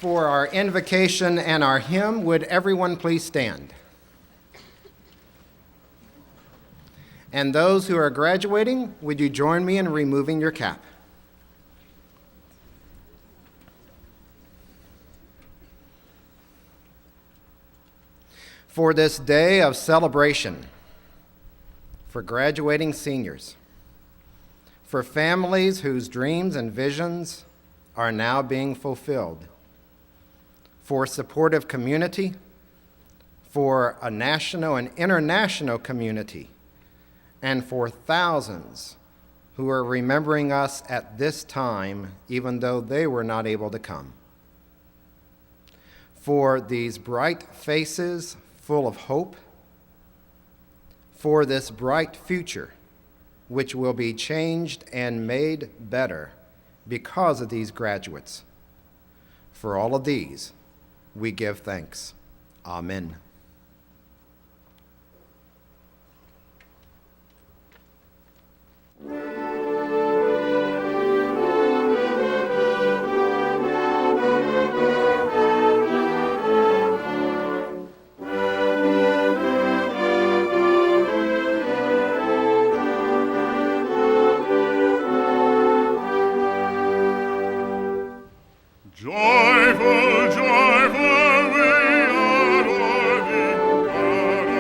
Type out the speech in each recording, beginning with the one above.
For our invocation and our hymn, would everyone please stand? And those who are graduating, would you join me in removing your cap? For this day of celebration, for graduating seniors, for families whose dreams and visions are now being fulfilled, for supportive community, for a national and international community, and for thousands who are remembering us at this time, even though they were not able to come. For these bright faces full of hope, for this bright future, which will be changed and made better because of these graduates. For all of these, we give thanks. Amen. Joyful, joyful, we adore thee, God of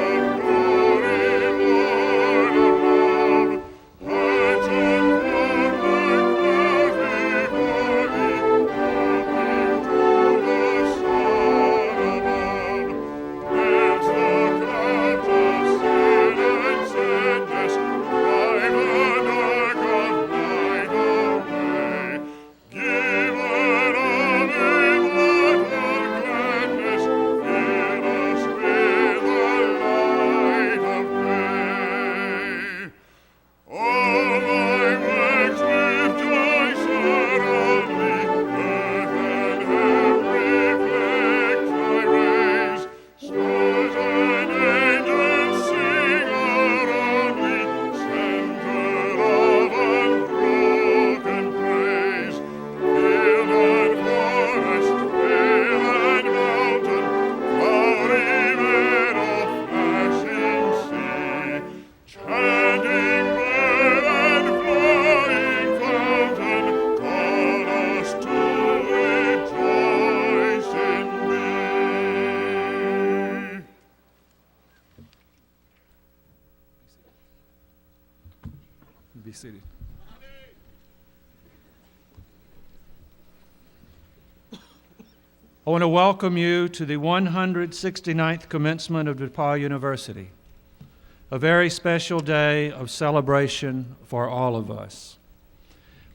glory, Lord of love. Hearts unfold like clouds before thee, looking to the sun above. Dance the clouds of sin and sadness, drive the dark of night away. Give Be seated. I want to welcome you to the 169th commencement of DePauw University, a very special day of celebration for all of us.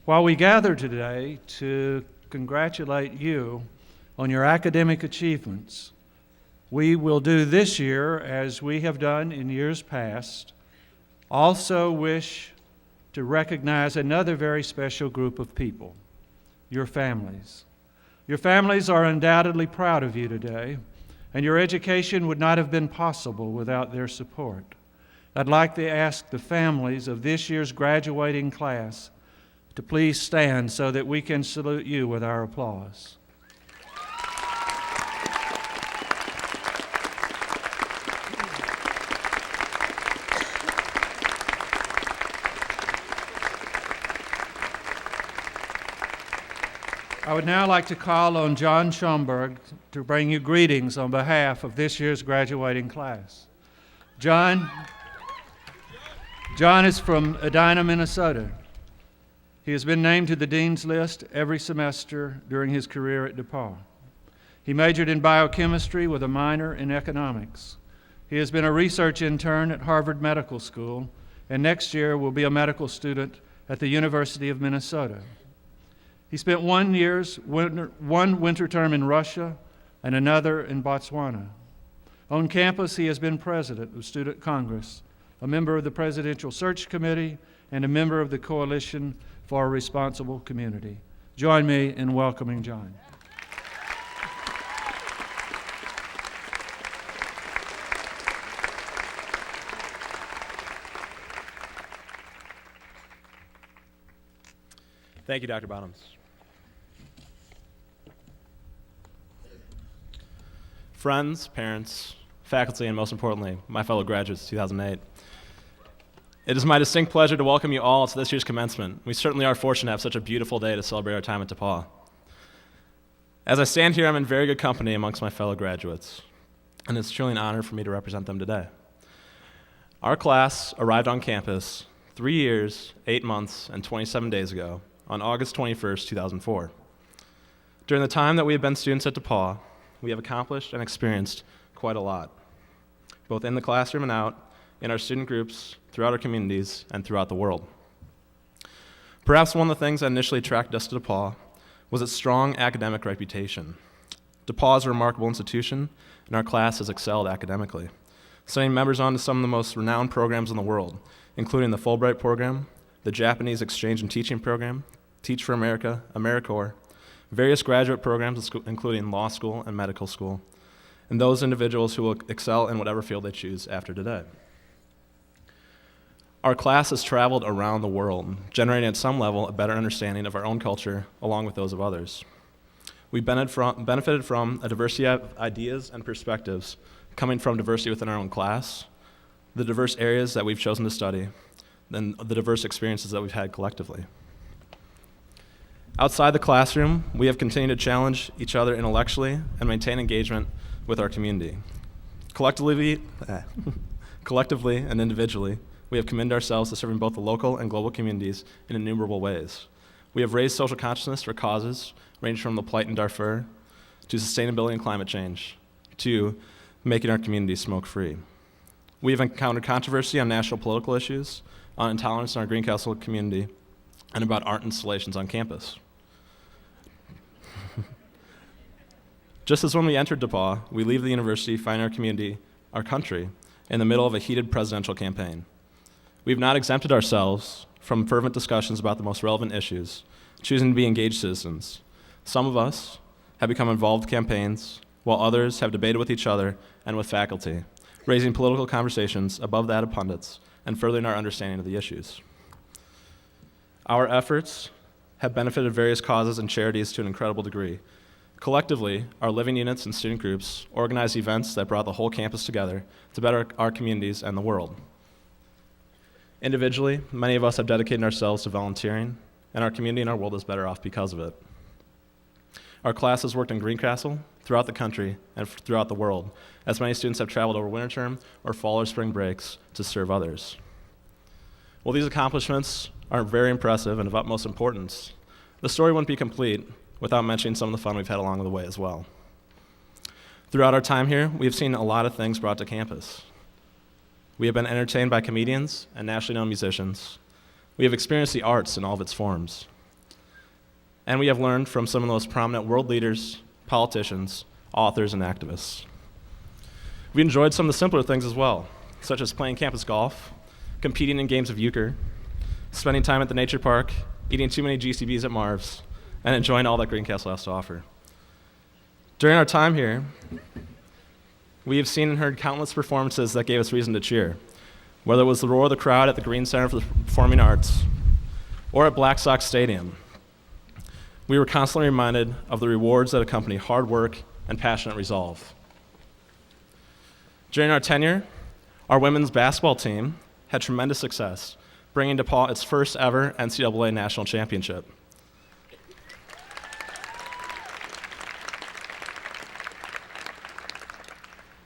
While we gather today to congratulate you on your academic achievements, we will do this year, as we have done in years past, also wish to recognize another very special group of people, your families. Your families are undoubtedly proud of you today, and your education would not have been possible without their support. I'd like to ask the families of this year's graduating class to please stand so that we can salute you with our applause. I would now like to call on John Schomburg to bring you greetings on behalf of this year's graduating class. John is from Edina, Minnesota. He has been named to the Dean's List every semester during his career at DePauw. He majored in biochemistry with a minor in economics. He has been a research intern at Harvard Medical School, and next year will be a medical student at the University of Minnesota. He spent one winter term in Russia and another in Botswana. On campus, he has been president of Student Congress, a member of the Presidential Search Committee, and a member of the Coalition for a Responsible Community. Join me in welcoming John. Thank you, Dr. Bottoms. friends, parents, faculty, and most importantly, my fellow graduates of 2008. It is my distinct pleasure to welcome you all to this year's commencement. We certainly are fortunate to have such a beautiful day to celebrate our time at DePauw. As I stand here, I'm in very good company amongst my fellow graduates, and it's truly an honor for me to represent them today. Our class arrived on campus 3 years, 8 months, and 27 days ago on August 21st, 2004. During the time that we have been students at DePauw, we have accomplished and experienced quite a lot, both in the classroom and out, in our student groups, throughout our communities, and throughout the world. Perhaps one of the things that initially attracted us to DePauw was its strong academic reputation. DePauw is a remarkable institution, and our class has excelled academically, sending members on to some of the most renowned programs in the world, including the Fulbright program, the Japanese Exchange and Teaching Program, Teach for America, AmeriCorps, various graduate programs including law school and medical school, and those individuals who will excel in whatever field they choose after today. Our class has traveled around the world, generating at some level a better understanding of our own culture along with those of others. We benefited from a diversity of ideas and perspectives coming from diversity within our own class, the diverse areas that we've chosen to study, and the diverse experiences that we've had collectively. Outside the classroom, we have continued to challenge each other intellectually and maintain engagement with our community. Collectively and individually, we have committed ourselves to serving both the local and global communities in innumerable ways. We have raised social consciousness for causes ranging from the plight in Darfur to sustainability and climate change to making our communities smoke-free. We have encountered controversy on national political issues, on intolerance in our Greencastle community, and about art installations on campus. Just as when we entered DePauw, we leave the university finding our community, our country, in the middle of a heated presidential campaign. We have not exempted ourselves from fervent discussions about the most relevant issues, choosing to be engaged citizens. Some of us have become involved in campaigns, while others have debated with each other and with faculty, raising political conversations above that of pundits and furthering our understanding of the issues. Our efforts have benefited various causes and charities to an incredible degree. Collectively, our living units and student groups organized events that brought the whole campus together to better our communities and the world. Individually, many of us have dedicated ourselves to volunteering, and our community and our world is better off because of it. Our class has worked in Greencastle, throughout the country, and throughout the world, as many students have traveled over winter term or fall or spring breaks to serve others. While these accomplishments are very impressive and of utmost importance, the story wouldn't be complete without mentioning some of the fun we've had along the way as well. Throughout our time here, we have seen a lot of things brought to campus. We have been entertained by comedians and nationally known musicians. We have experienced the arts in all of its forms. And we have learned from some of the most prominent world leaders, politicians, authors, and activists. We enjoyed some of the simpler things as well, such as playing campus golf, competing in games of euchre, spending time at the nature park, eating too many GCBs at Marv's, and enjoying all that Greencastle has to offer. During our time here, we have seen and heard countless performances that gave us reason to cheer, whether it was the roar of the crowd at the Green Center for the Performing Arts or at Black Sox Stadium. We were constantly reminded of the rewards that accompany hard work and passionate resolve. During our tenure, our women's basketball team had tremendous success, bringing DePauw its first ever NCAA national championship.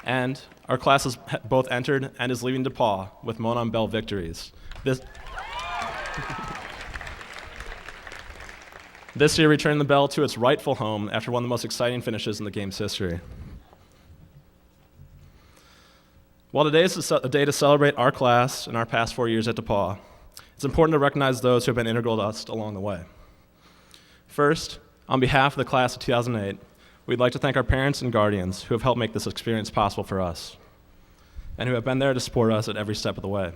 And our class has both entered and is leaving DePauw with McNaughton Medal victories. This year, returning the bell to its rightful home after one of the most exciting finishes in the game's history. While today is a day to celebrate our class and our past 4 years at DePauw, it's important to recognize those who have been integral to us along the way. First, on behalf of the class of 2008, we'd like to thank our parents and guardians who have helped make this experience possible for us and who have been there to support us at every step of the way.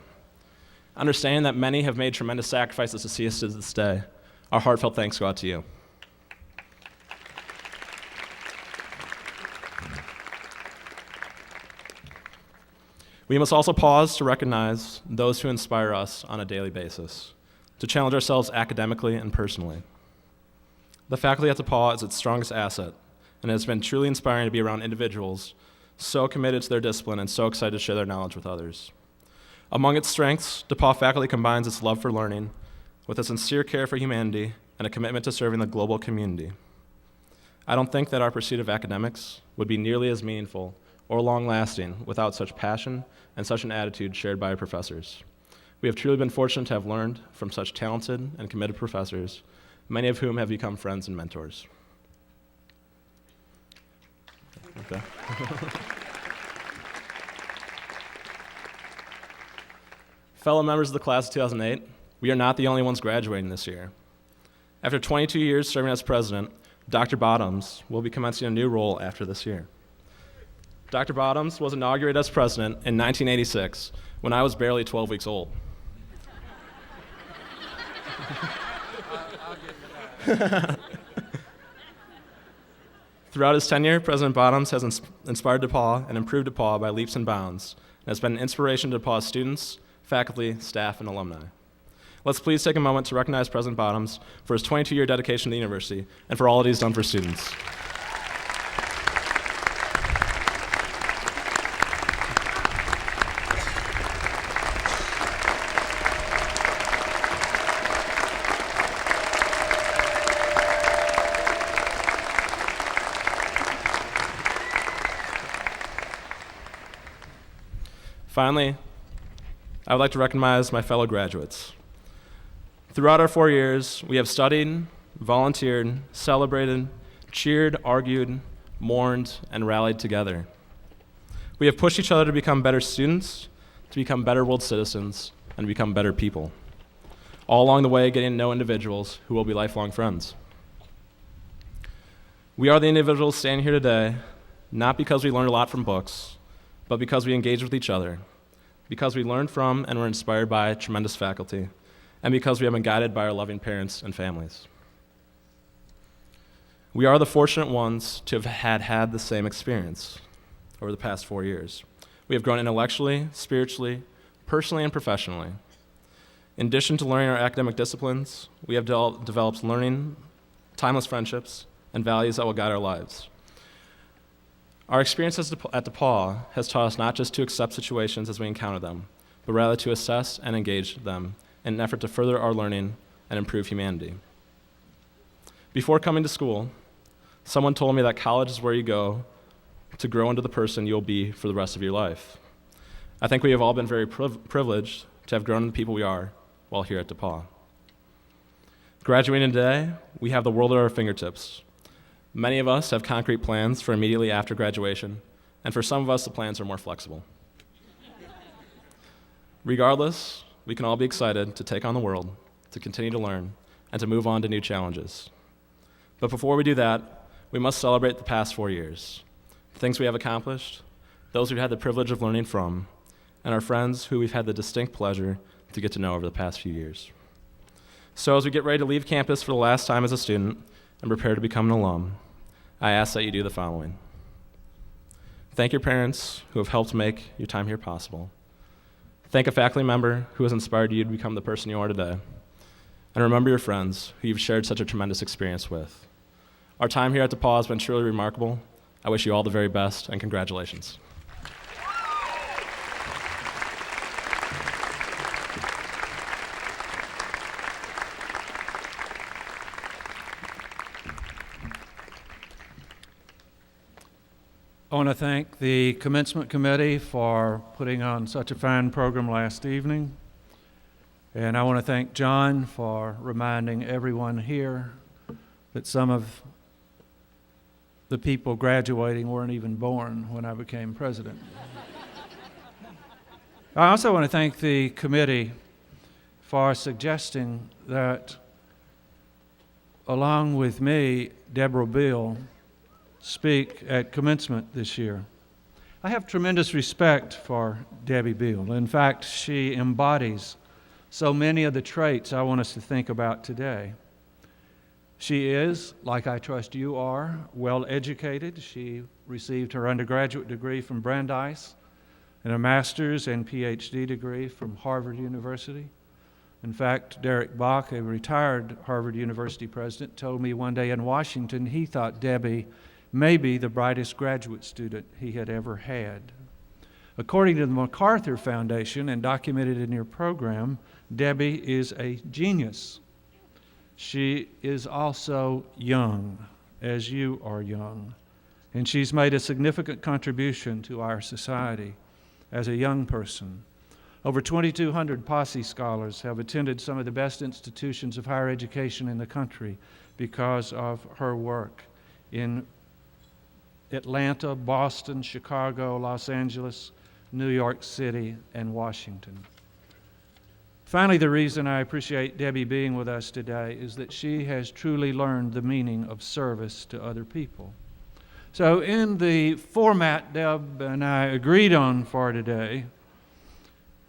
Understanding that many have made tremendous sacrifices to see us to this day, our heartfelt thanks go out to you. We must also pause to recognize those who inspire us on a daily basis, to challenge ourselves academically and personally. The faculty at DePauw is its strongest asset, and it has been truly inspiring to be around individuals so committed to their discipline and so excited to share their knowledge with others. Among its strengths, DePauw faculty combines its love for learning with a sincere care for humanity and a commitment to serving the global community. I don't think that our pursuit of academics would be nearly as meaningful or long-lasting without such passion and such an attitude shared by our professors. We have truly been fortunate to have learned from such talented and committed professors, many of whom have become friends and mentors. Okay. Fellow members of the class of 2008, we are not the only ones graduating this year. After 22 years serving as president, Dr. Bottoms will be commencing a new role after this year. Dr. Bottoms was inaugurated as president in 1986 when I was barely 12 weeks old. Throughout his tenure, President Bottoms has inspired DePauw and improved DePauw by leaps and bounds, and has been an inspiration to DePauw's students, faculty, staff, and alumni. Let's please take a moment to recognize President Bottoms for his 22-year dedication to the university and for all that he's done for students. Finally, I would like to recognize my fellow graduates. Throughout our 4 years, we have studied, volunteered, celebrated, cheered, argued, mourned, and rallied together. We have pushed each other to become better students, to become better world citizens, and to become better people. All along the way, getting to know individuals who will be lifelong friends. We are the individuals standing here today, not because we learned a lot from books, but because we engaged with each other, because we learned from and were inspired by tremendous faculty, and because we have been guided by our loving parents and families. We are the fortunate ones to have had the same experience over the past 4 years. We have grown intellectually, spiritually, personally, and professionally. In addition to learning our academic disciplines, we have developed learning, timeless friendships, and values that will guide our lives. Our experience at DePauw has taught us not just to accept situations as we encounter them, but rather to assess and engage them in an effort to further our learning and improve humanity. Before coming to school, someone told me that college is where you go to grow into the person you'll be for the rest of your life. I think we have all been very privileged to have grown into the people we are while here at DePauw. Graduating today, we have the world at our fingertips. Many of us have concrete plans for immediately after graduation, and for some of us, the plans are more flexible. Regardless, we can all be excited to take on the world, to continue to learn, and to move on to new challenges. But before we do that, we must celebrate the past 4 years, the things we have accomplished, those we've had the privilege of learning from, and our friends who we've had the distinct pleasure to get to know over the past few years. So as we get ready to leave campus for the last time as a student and prepare to become an alum, I ask that you do the following. Thank your parents who have helped make your time here possible. Thank a faculty member who has inspired you to become the person you are today. And remember your friends who you've shared such a tremendous experience with. Our time here at DePauw has been truly remarkable. I wish you all the very best, and congratulations. I want to thank the Commencement Committee for putting on such a fine program last evening. And I want to thank John for reminding everyone here that some of the people graduating weren't even born when I became president. I also want to thank the committee for suggesting that, along with me, Deborah Bial speak at Commencement this year. I have tremendous respect for Debbie Bial. In fact, she embodies so many of the traits I want us to think about today. She is, like I trust you are, well educated. She received her undergraduate degree from Brandeis and a master's and PhD degree from Harvard University. In fact, Derek Bach, a retired Harvard University president, told me one day in Washington he thought Debbie maybe the brightest graduate student he had ever had. According to the MacArthur Foundation, and documented in your program, Debbie is a genius. She is also young, as you are young, and she's made a significant contribution to our society as a young person. Over 2,200 Posse scholars have attended some of the best institutions of higher education in the country because of her work in Atlanta, Boston, Chicago, Los Angeles, New York City, and Washington. Finally, the reason I appreciate Debbie being with us today is that she has truly learned the meaning of service to other people. So in the format Deb and I agreed on for today,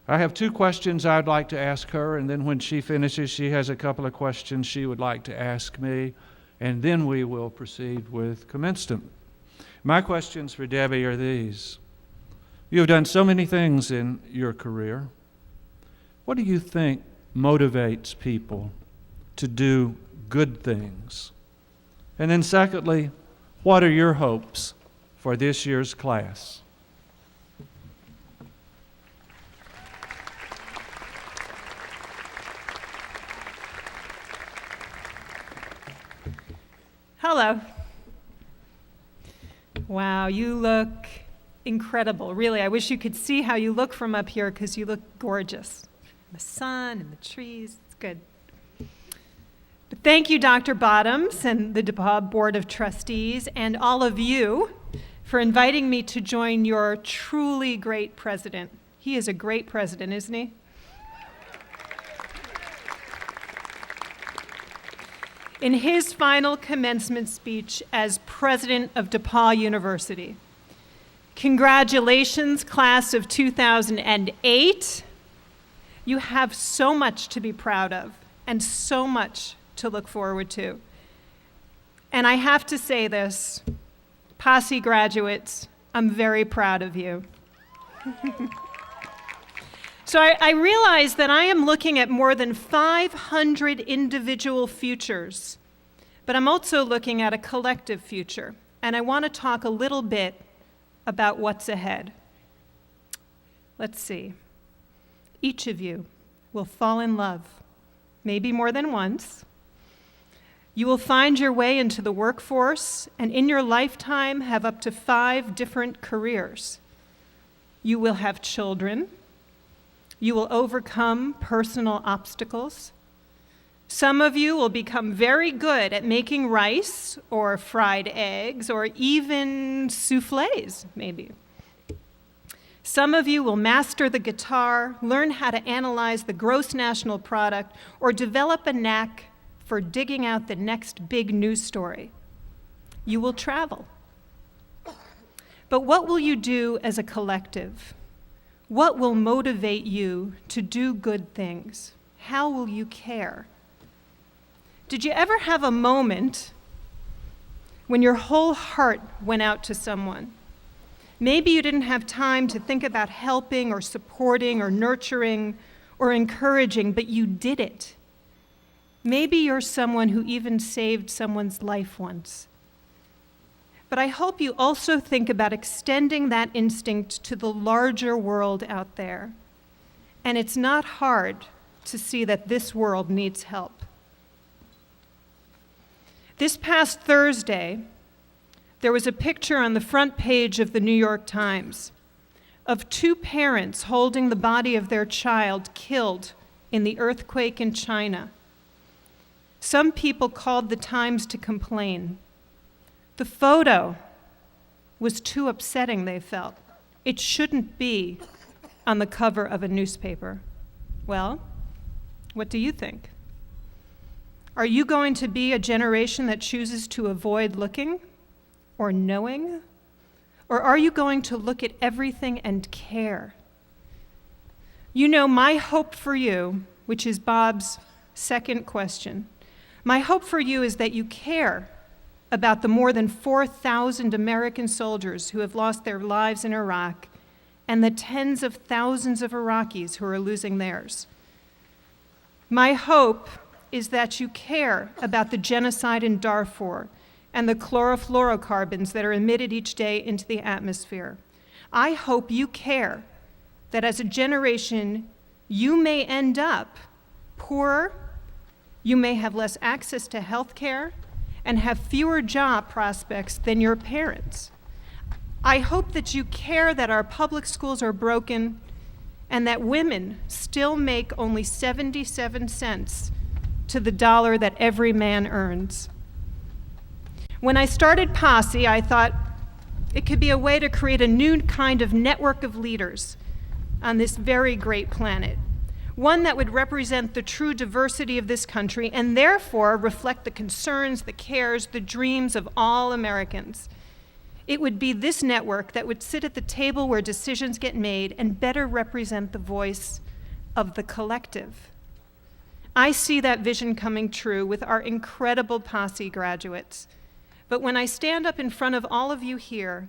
I have 2 questions I'd like to ask her, and then when she finishes, she has a couple of questions she would like to ask me, and then we will proceed with commencement. My questions for Debbie are these. You have done so many things in your career. What do you think motivates people to do good things? And then secondly, what are your hopes for this year's class? Hello. Wow, you look incredible. Really, I wish you could see how you look from up here because you look gorgeous. The sun and the trees, it's good. But thank you, Dr. Bottoms and the DePauw Board of Trustees and all of you for inviting me to join your truly great president. He is a great president, isn't he? In his final commencement speech as president of DePauw University. Congratulations, class of 2008. You have so much to be proud of and so much to look forward to. And I have to say this, Posse graduates, I'm very proud of you. So I realize that I am looking at more than 500 individual futures, but I'm also looking at a collective future, and I want to talk a little bit about what's ahead. Let's see. Each of you will fall in love, maybe more than once. You will find your way into the workforce, and in your lifetime have up to 5 different careers. You will have children. You will overcome personal obstacles. Some of you will become very good at making rice or fried eggs or even soufflés, maybe. Some of you will master the guitar, learn how to analyze the gross national product, or develop a knack for digging out the next big news story. You will travel. But what will you do as a collective? What will motivate you to do good things? How will you care? Did you ever have a moment when your whole heart went out to someone? Maybe you didn't have time to think about helping or supporting or nurturing or encouraging, but you did it. Maybe you're someone who even saved someone's life once. But I hope you also think about extending that instinct to the larger world out there. And it's not hard to see that this world needs help. This past Thursday, there was a picture on the front page of the New York Times of 2 parents holding the body of their child killed in the earthquake in China. Some people called the Times to complain. The photo was too upsetting, they felt. It shouldn't be on the cover of a newspaper. Well, what do you think? Are you going to be a generation that chooses to avoid looking or knowing? Or are you going to look at everything and care? You know, my hope for you, which is Bob's second question, my hope for you is that you care about the more than 4,000 American soldiers who have lost their lives in Iraq and the tens of thousands of Iraqis who are losing theirs. My hope is that you care about the genocide in Darfur and the chlorofluorocarbons that are emitted each day into the atmosphere. I hope you care that as a generation, you may end up poorer, you may have less access to health care, and have fewer job prospects than your parents. I hope that you care that our public schools are broken and that women still make only 77 cents to the dollar that every man earns. When I started Posse, I thought it could be a way to create a new kind of network of leaders on this very great planet, one that would represent the true diversity of this country and therefore reflect the concerns, the cares, the dreams of all Americans. It would be this network that would sit at the table where decisions get made and better represent the voice of the collective. I see that vision coming true with our incredible Posse graduates. But when I stand up in front of all of you here,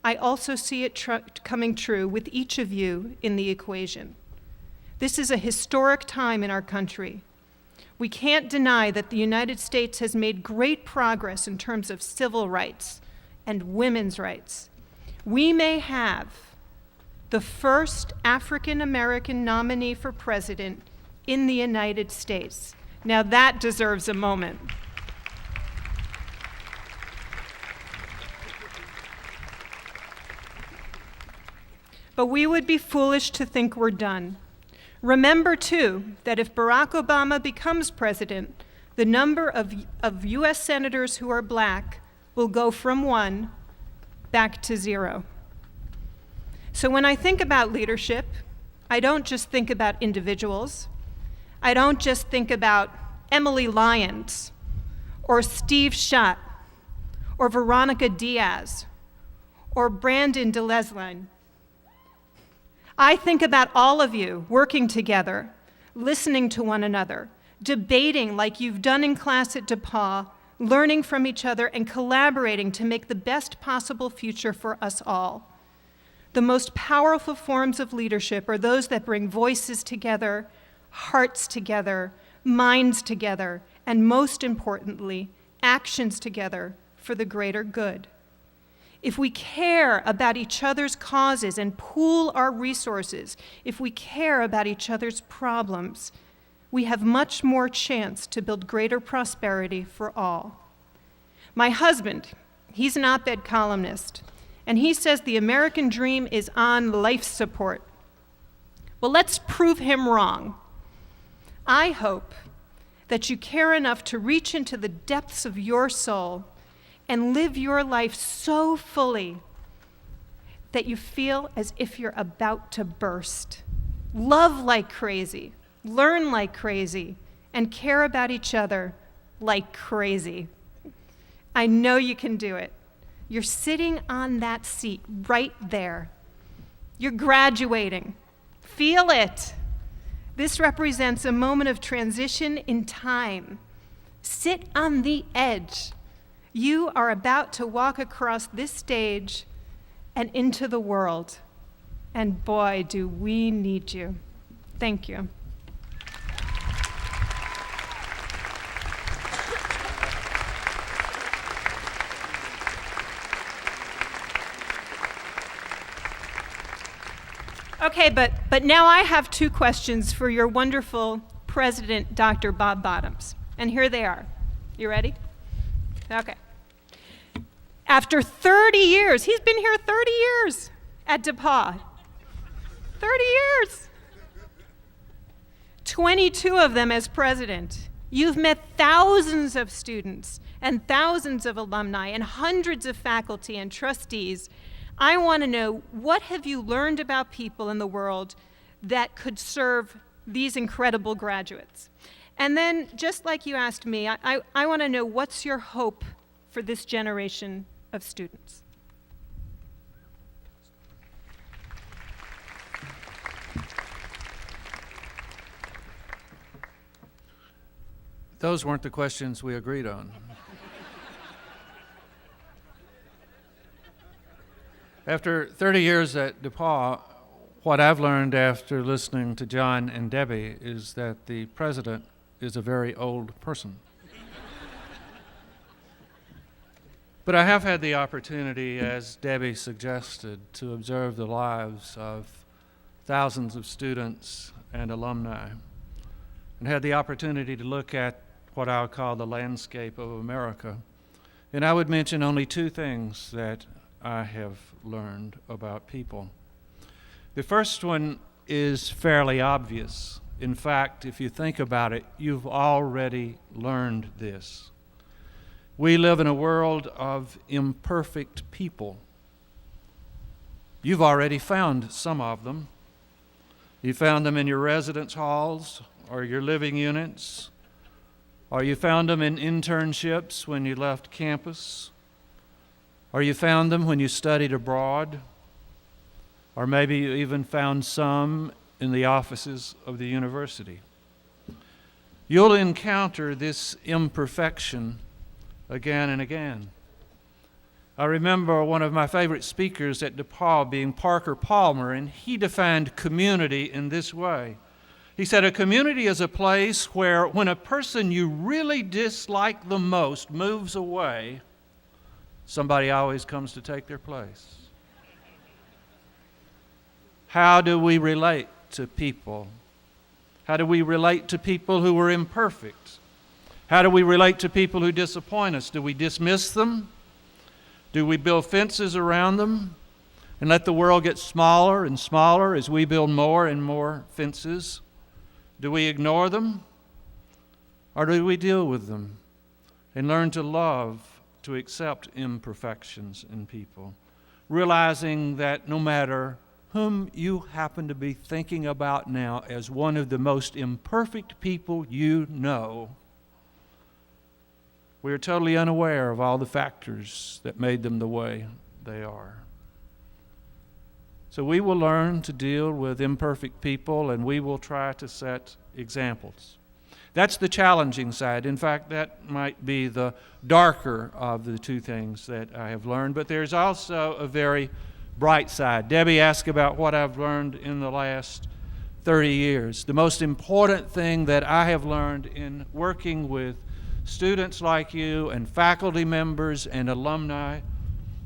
I also see it coming true with each of you in the equation. This is a historic time in our country. We can't deny that the United States has made great progress in terms of civil rights and women's rights. We may have the first African American nominee for president in the United States. Now that deserves a moment. But we would be foolish to think we're done. Remember, too, that if Barack Obama becomes president, the number of US senators who are black will go from 1 back to 0. So when I think about leadership, I don't just think about individuals. I don't just think about Emily Lyons or Steve Schott or Veronica Diaz or Brandon DeLesline. I think about all of you working together, listening to one another, debating like you've done in class at DePauw, learning from each other, and collaborating to make the best possible future for us all. The most powerful forms of leadership are those that bring voices together, hearts together, minds together, and most importantly, actions together for the greater good. If we care about each other's causes and pool our resources, if we care about each other's problems, we have much more chance to build greater prosperity for all. My husband, he's an op-ed columnist, and he says the American dream is on life support. Well, let's prove him wrong. I hope that you care enough to reach into the depths of your soul and live your life so fully that you feel as if you're about to burst. Love like crazy, learn like crazy, and care about each other like crazy. I know you can do it. You're sitting on that seat right there. You're graduating. Feel it. This represents a moment of transition in time. Sit on the edge. You are about to walk across this stage and into the world. And boy, do we need you. Thank you. Okay, but now I have 2 questions for your wonderful President, Dr. Bob Bottoms. And here they are. You ready? Okay. After 30 years, he's been here 30 years at DePauw. 30 years. 22 of them as president. You've met thousands of students and thousands of alumni and hundreds of faculty and trustees. I want to know, what have you learned about people in the world that could serve these incredible graduates? And then, just like you asked me, I want to know, what's your hope for this generation of students? Those weren't the questions we agreed on. After 30 years at DePauw, what I've learned after listening to John and Debbie is that the president is a very old person. But I have had the opportunity, as Debbie suggested, to observe the lives of thousands of students and alumni, and had the opportunity to look at what I'll call the landscape of America. And I would mention only two things that I have learned about people. The first one is fairly obvious. In fact, if you think about it, you've already learned this. We live in a world of imperfect people. You've already found some of them. You found them in your residence halls or your living units, or you found them in internships when you left campus, or you found them when you studied abroad, or maybe you even found some in the offices of the university. You'll encounter this imperfection again and again. I remember one of my favorite speakers at DePauw being Parker Palmer, and he defined community in this way. He said, a community is a place where when a person you really dislike the most moves away, somebody always comes to take their place. How do we relate to people? How do we relate to people who are imperfect? How do we relate to people who disappoint us? Do we dismiss them? Do we build fences around them and let the world get smaller and smaller as we build more and more fences? Do we ignore them? Or do we deal with them and learn to love, to accept imperfections in people, realizing that no matter whom you happen to be thinking about now as one of the most imperfect people you know, we are totally unaware of all the factors that made them the way they are. So we will learn to deal with imperfect people, and we will try to set examples. That's the challenging side. In fact, that might be the darker of the two things that I have learned, but there's also a very bright side. Debbie asked about what I've learned in the last 30 years. The most important thing that I have learned in working with students like you and faculty members and alumni,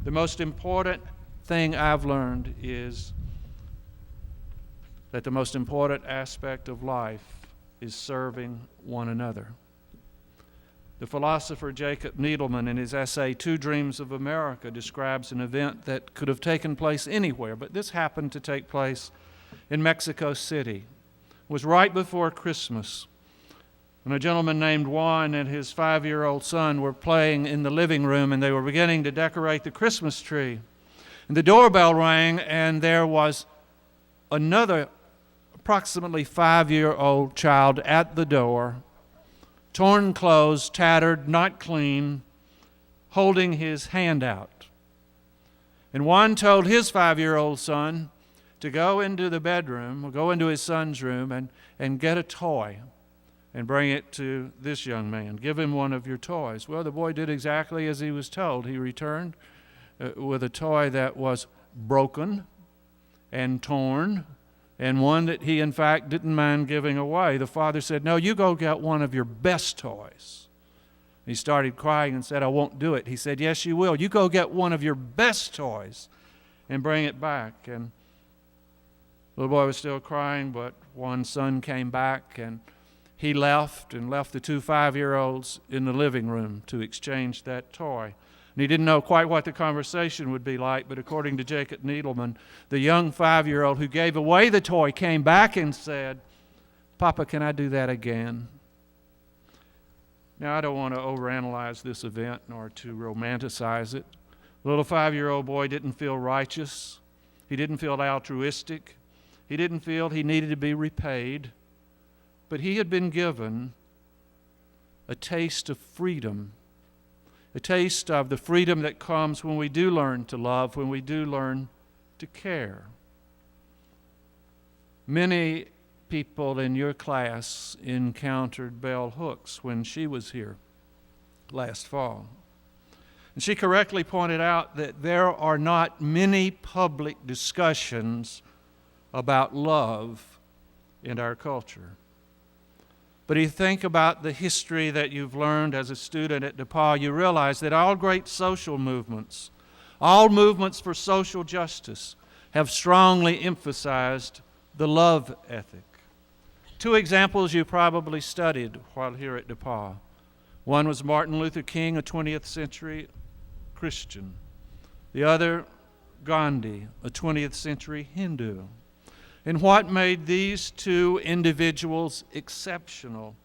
the most important thing I've learned is that the most important aspect of life is serving one another. The philosopher Jacob Needleman, in his essay, Two Dreams of America, describes an event that could have taken place anywhere, but this happened to take place in Mexico City. It was right before Christmas, when a gentleman named Juan and his 5-year-old son were playing in the living room, and they were beginning to decorate the Christmas tree. And the doorbell rang, and there was another approximately 5-year-old child at the door, torn clothes, tattered, not clean, holding his hand out. And Juan told his 5-year-old son to go into the bedroom, or go into his son's room, and get a toy and bring it to this young man. Give him one of your toys. Well, the boy did exactly as he was told. He returned with a toy that was broken and torn, and one that he, in fact, didn't mind giving away. The father said, no, you go get one of your best toys. He started crying and said, I won't do it. He said, yes, you will. You go get one of your best toys and bring it back. And the little boy was still crying, but one son came back, and he left the two 5-year-olds in the living room to exchange that toy. And he didn't know quite what the conversation would be like, but according to Jacob Needleman, the young 5-year-old who gave away the toy came back and said, Papa, can I do that again? Now, I don't want to overanalyze this event nor to romanticize it. The little 5-year-old boy didn't feel righteous. He didn't feel altruistic. He didn't feel he needed to be repaid. But he had been given a taste of freedom, a taste of the freedom that comes when we do learn to love, when we do learn to care. Many people in your class encountered Bell Hooks when she was here last fall. And she correctly pointed out that there are not many public discussions about love in our culture. But if you think about the history that you've learned as a student at DePauw, you realize that all great social movements, all movements for social justice, have strongly emphasized the love ethic. Two examples you probably studied while here at DePauw. One was Martin Luther King, a 20th century Christian. The other, Gandhi, a 20th century Hindu. And what made these two individuals exceptional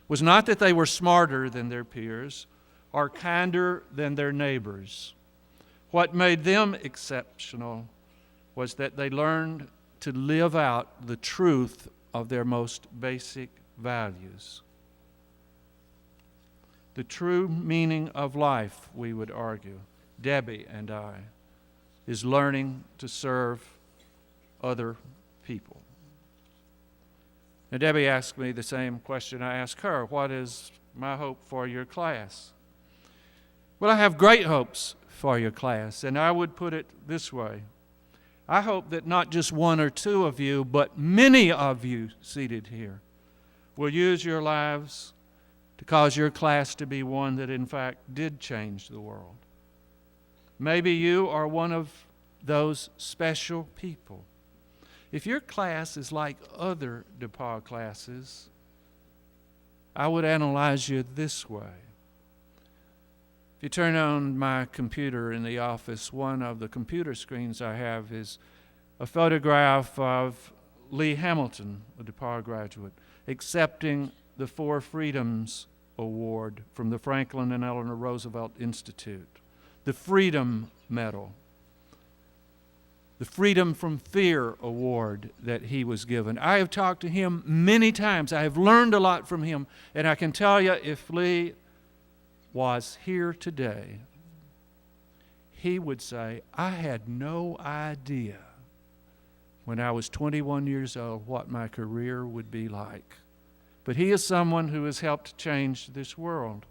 was not that they were smarter than their peers or kinder than their neighbors. What made them exceptional was that they learned to live out the truth of their most basic values. The true meaning of life, we would argue, Debbie and I, is learning to serve other people. Now, Debbie asked me the same question I asked her. What is my hope for your class? Well, I have great hopes for your class, and I would put it this way. I hope that not just one or two of you, but many of you seated here will use your lives to cause your class to be one that in fact did change the world. Maybe you are one of those special people. If your class is like other DePauw classes, I would analyze you this way. If you turn on my computer in the office, one of the computer screens I have is a photograph of Lee Hamilton, a DePauw graduate, accepting the Four Freedoms Award from the Franklin and Eleanor Roosevelt Institute, the Freedom Medal, the Freedom from Fear Award that he was given. I have talked to him many times. I have learned a lot from him, and I can tell you if Lee was here today, he would say, I had no idea when I was 21 years old what my career would be like. But he is someone who has helped change this world.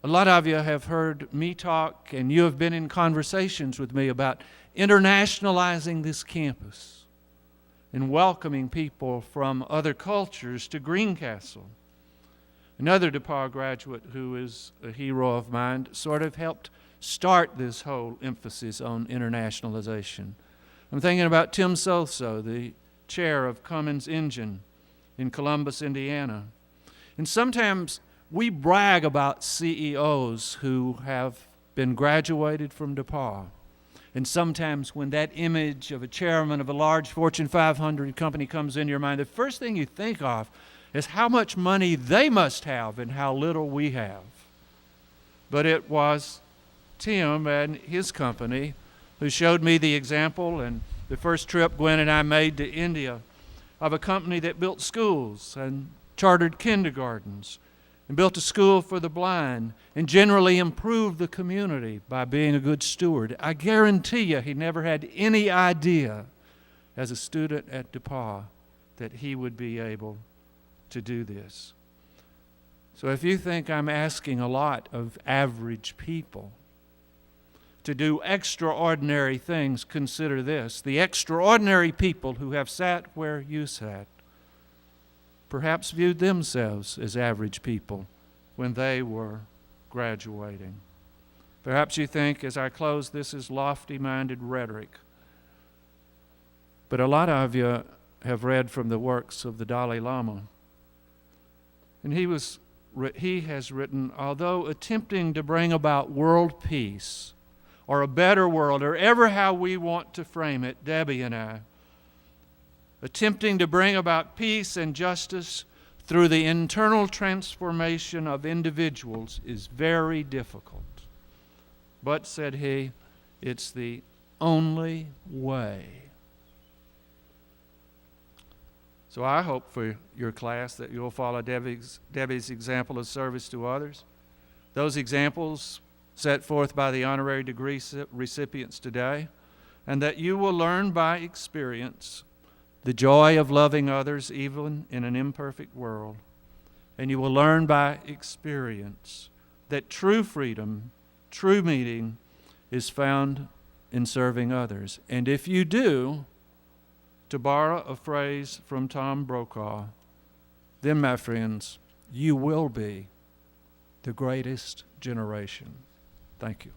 A lot of you have heard me talk, and you have been in conversations with me about internationalizing this campus and welcoming people from other cultures to Greencastle. Another DePauw graduate who is a hero of mine sort of helped start this whole emphasis on internationalization. I'm thinking about Tim Soso, the chair of Cummins Engine in Columbus, Indiana. And sometimes we brag about CEOs who have been graduated from DePauw. And sometimes when that image of a chairman of a large Fortune 500 company comes in your mind, the first thing you think of is how much money they must have and how little we have. But it was Tim and his company who showed me the example, and the first trip Gwen and I made to India, of a company that built schools and chartered kindergartens and built a school for the blind and generally improved the community by being a good steward. I guarantee you he never had any idea as a student at DePauw that he would be able to do this. So if you think I'm asking a lot of average people to do extraordinary things, consider this. The extraordinary people who have sat where you sat perhaps viewed themselves as average people when they were graduating. Perhaps you think, as I close, this is lofty-minded rhetoric. But a lot of you have read from the works of the Dalai Lama. And he has written, although attempting to bring about world peace, or a better world, or ever how we want to frame it, Debbie and I, attempting to bring about peace and justice through the internal transformation of individuals is very difficult. But, said he, it's the only way. So I hope for your class that you'll follow Debbie's example of service to others. Those examples set forth by the honorary degree recipients today, and that you will learn by experience the joy of loving others even in an imperfect world. And you will learn by experience that true freedom, true meaning is found in serving others. And if you do, to borrow a phrase from Tom Brokaw, then, my friends, you will be the greatest generation. Thank you.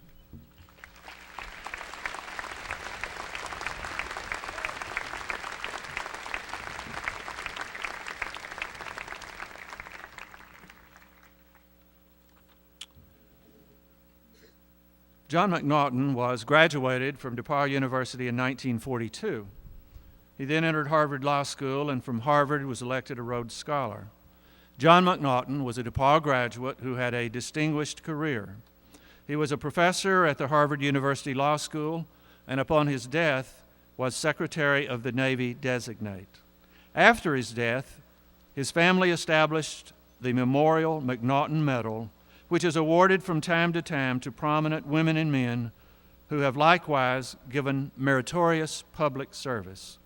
John McNaughton was graduated from DePauw University in 1942. He then entered Harvard Law School, and from Harvard was elected a Rhodes Scholar. John McNaughton was a DePauw graduate who had a distinguished career. He was a professor at the Harvard University Law School, and upon his death was Secretary of the Navy Designate. After his death, his family established the Memorial McNaughton Medal, which is awarded from time to time to prominent women and men who have likewise given meritorious public service.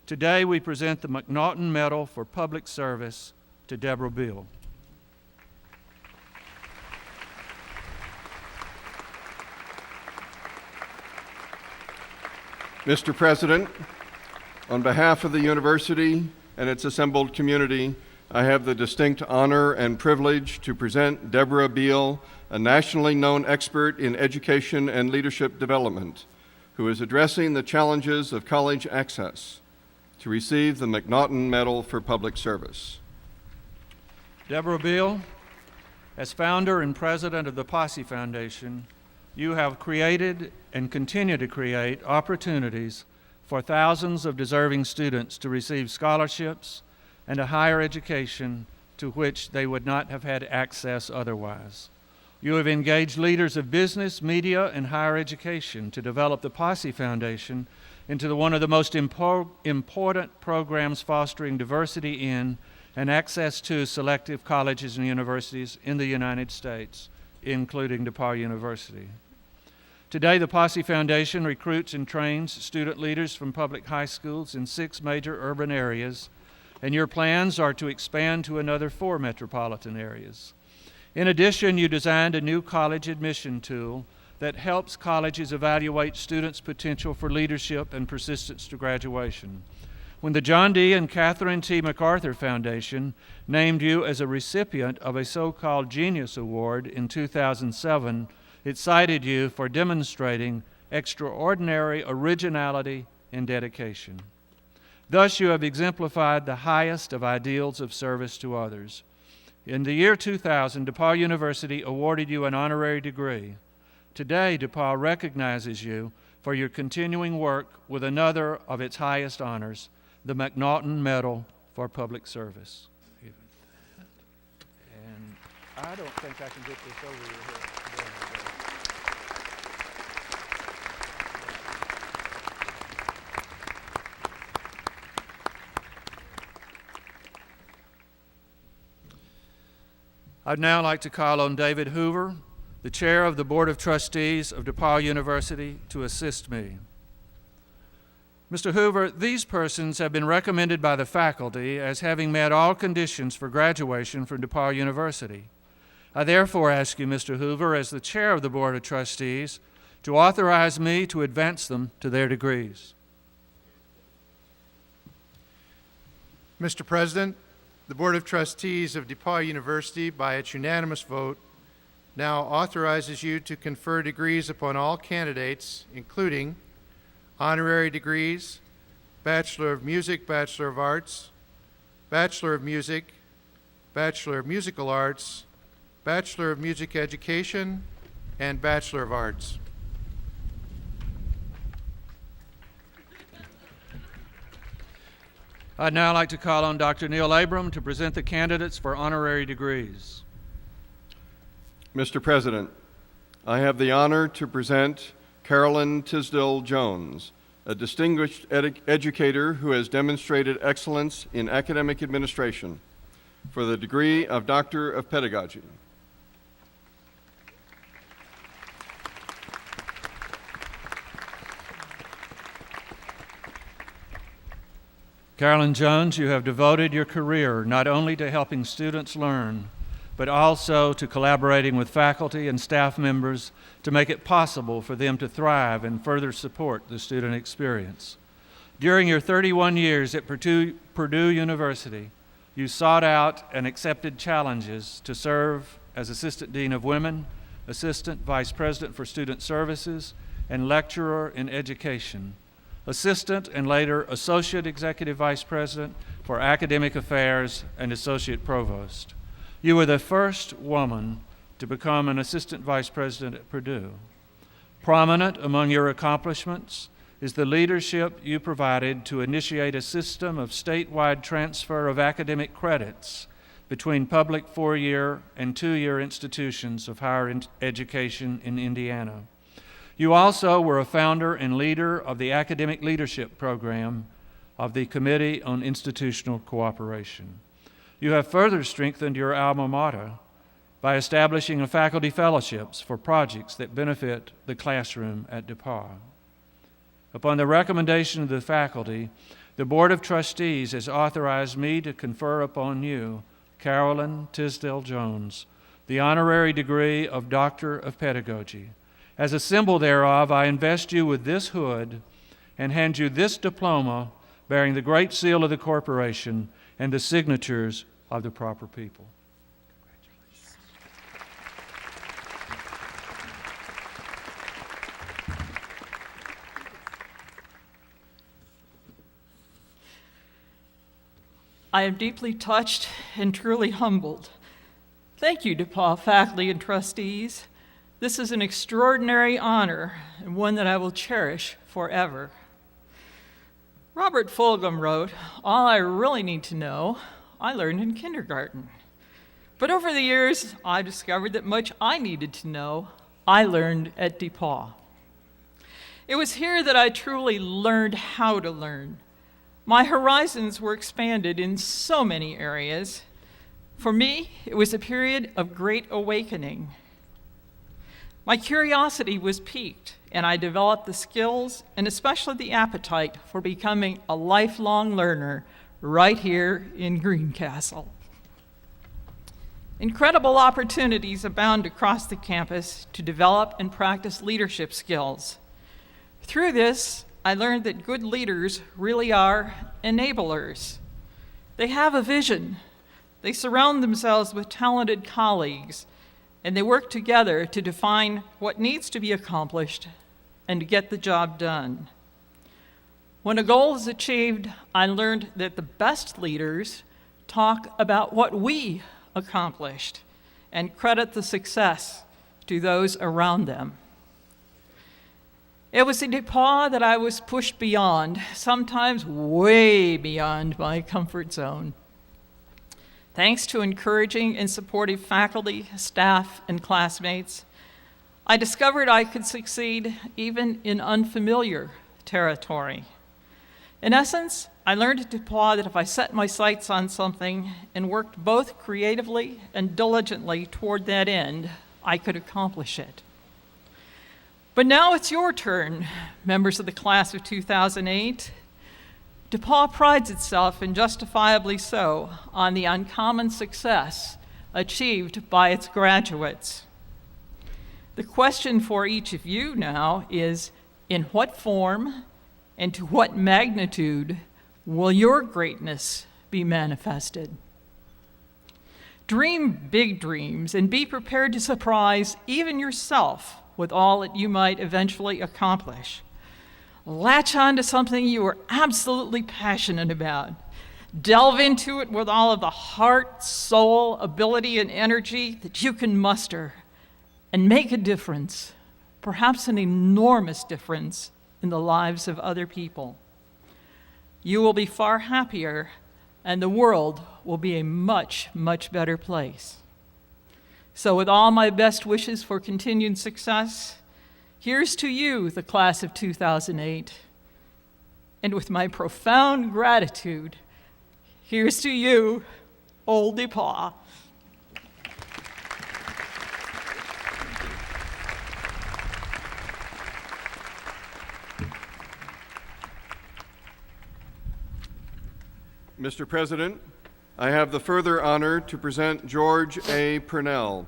Today, we present the McNaughton Medal for Public Service to Deborah Bial. Mr. President, on behalf of the university and its assembled community, I have the distinct honor and privilege to present Deborah Bial, a nationally known expert in education and leadership development, who is addressing the challenges of college access, to receive the McNaughton Medal for Public Service. Deborah Bial, as founder and president of the Posse Foundation, you have created and continue to create opportunities for thousands of deserving students to receive scholarships and a higher education to which they would not have had access otherwise. You have engaged leaders of business, media, and higher education to develop the Posse Foundation into one of the most important programs fostering diversity in and access to selective colleges and universities in the United States, including DePauw University. Today, the Posse Foundation recruits and trains student leaders from public high schools in 6 major urban areas, and your plans are to expand to another 4 metropolitan areas. In addition, you designed a new college admission tool that helps colleges evaluate students' potential for leadership and persistence to graduation. When the John D. and Catherine T. MacArthur Foundation named you as a recipient of a so-called Genius Award in 2007, it cited you for demonstrating extraordinary originality and dedication. Thus, you have exemplified the highest of ideals of service to others. In the year 2000, DePauw University awarded you an honorary degree. Today, DePauw recognizes you for your continuing work with another of its highest honors, the McNaughton Medal for Public Service. And I don't think I can get this over your head. I'd now like to call on David Hoover, the chair of the Board of Trustees of DePauw University, to assist me. Mr. Hoover, these persons have been recommended by the faculty as having met all conditions for graduation from DePauw University. I therefore ask you, Mr. Hoover, as the chair of the Board of Trustees, to authorize me to advance them to their degrees. Mr. President, the Board of Trustees of DePauw University, by its unanimous vote, now authorizes you to confer degrees upon all candidates, including honorary degrees, Bachelor of Music, Bachelor of Arts, Bachelor of Music, Bachelor of Musical Arts, Bachelor of Music Education, and Bachelor of Arts. I'd now like to call on Dr. Neil Abram to present the candidates for honorary degrees. Mr. President, I have the honor to present Carolyn Tisdel Jones, a distinguished educator who has demonstrated excellence in academic administration, for the degree of Doctor of Pedagogy. Carolyn Jones, you have devoted your career not only to helping students learn, but also to collaborating with faculty and staff members to make it possible for them to thrive and further support the student experience. During your 31 years at Purdue University, You sought out and accepted challenges to serve as Assistant Dean of Women, Assistant Vice President for Student Services, and Lecturer in Education, Assistant and later Associate Executive Vice President for Academic Affairs and Associate Provost. You were the first woman to become an Assistant Vice President at Purdue. Prominent among your accomplishments is the leadership you provided to initiate a system of statewide transfer of academic credits between public four-year and two-year institutions of higher education in Indiana. You also were a founder and leader of the Academic Leadership Program of the Committee on Institutional Cooperation. You have further strengthened your alma mater by establishing a faculty fellowships for projects that benefit the classroom at DePauw. Upon the recommendation of the faculty, the Board of Trustees has authorized me to confer upon you, Carolyn Tisdel Jones, the honorary degree of Doctor of Pedagogy. As a symbol thereof, I invest you with this hood and hand you this diploma bearing the Great Seal of the corporation and the signatures of the proper people. I am deeply touched and truly humbled. Thank you, DePauw faculty and trustees. This is an extraordinary honor and one that I will cherish forever. Robert Fulghum wrote, "All I really need to know, I learned in kindergarten." But over the years, I discovered that much I needed to know, I learned at DePauw. It was here that I truly learned how to learn. My horizons were expanded in so many areas. For me, it was a period of great awakening. My curiosity was piqued, and I developed the skills and especially the appetite for becoming a lifelong learner right here in Greencastle. Incredible opportunities abound across the campus to develop and practice leadership skills. Through this, I learned that good leaders really are enablers. They have a vision. They surround themselves with talented colleagues, and they work together to define what needs to be accomplished and to get the job done. When a goal is achieved, I learned that the best leaders talk about what we accomplished and credit the success to those around them. It was in DePauw that I was pushed beyond, sometimes way beyond my comfort zone. Thanks to encouraging and supportive faculty, staff, and classmates, I discovered I could succeed even in unfamiliar territory. In essence, I learned at DePauw that if I set my sights on something and worked both creatively and diligently toward that end, I could accomplish it. But now it's your turn, members of the class of 2008. DePauw prides itself, and justifiably so, on the uncommon success achieved by its graduates. The question for each of you now is, in what form and to what magnitude will your greatness be manifested? Dream big dreams and be prepared to surprise even yourself with all that you might eventually accomplish. Latch on to something you are absolutely passionate about. Delve into it with all of the heart, soul, ability, and energy that you can muster, and make a difference, perhaps an enormous difference, in the lives of other people. You will be far happier, and the world will be a much, much better place. So with all my best wishes for continued success, here's to you, the class of 2008. And with my profound gratitude, here's to you, old DePauw. Mr. President, I have the further honor to present George A. Purnell,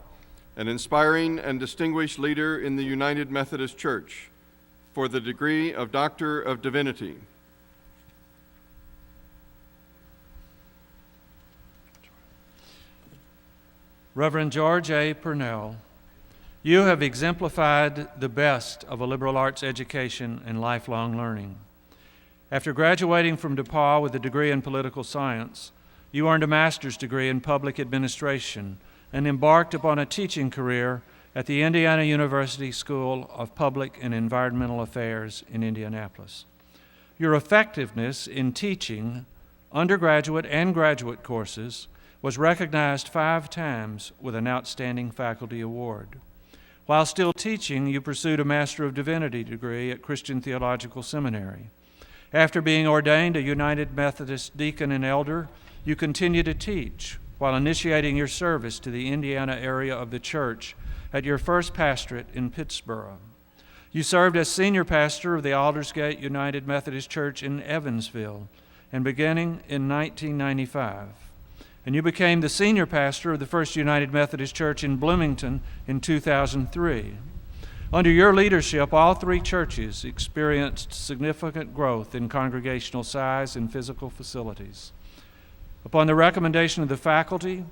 an inspiring and distinguished leader in the United Methodist Church, for the degree of Doctor of Divinity. Reverend George A. Purnell, you have exemplified the best of a liberal arts education and lifelong learning. After graduating from DePauw with a degree in political science, you earned a master's degree in public administration and embarked upon a teaching career at the Indiana University School of Public and Environmental Affairs in Indianapolis. Your effectiveness in teaching undergraduate and graduate courses was recognized 5 times with an Outstanding Faculty Award. While still teaching, you pursued a Master of Divinity degree at Christian Theological Seminary. After being ordained a United Methodist deacon and elder, you continued to teach while initiating your service to the Indiana area of the church at your first pastorate in Pittsburgh. You served as senior pastor of the Aldersgate United Methodist Church in Evansville, and beginning in 1995. And you became the senior pastor of the First United Methodist Church in Bloomington in 2003. Under your leadership, all 3 churches experienced significant growth in congregational size and physical facilities. Upon the recommendation of the faculty,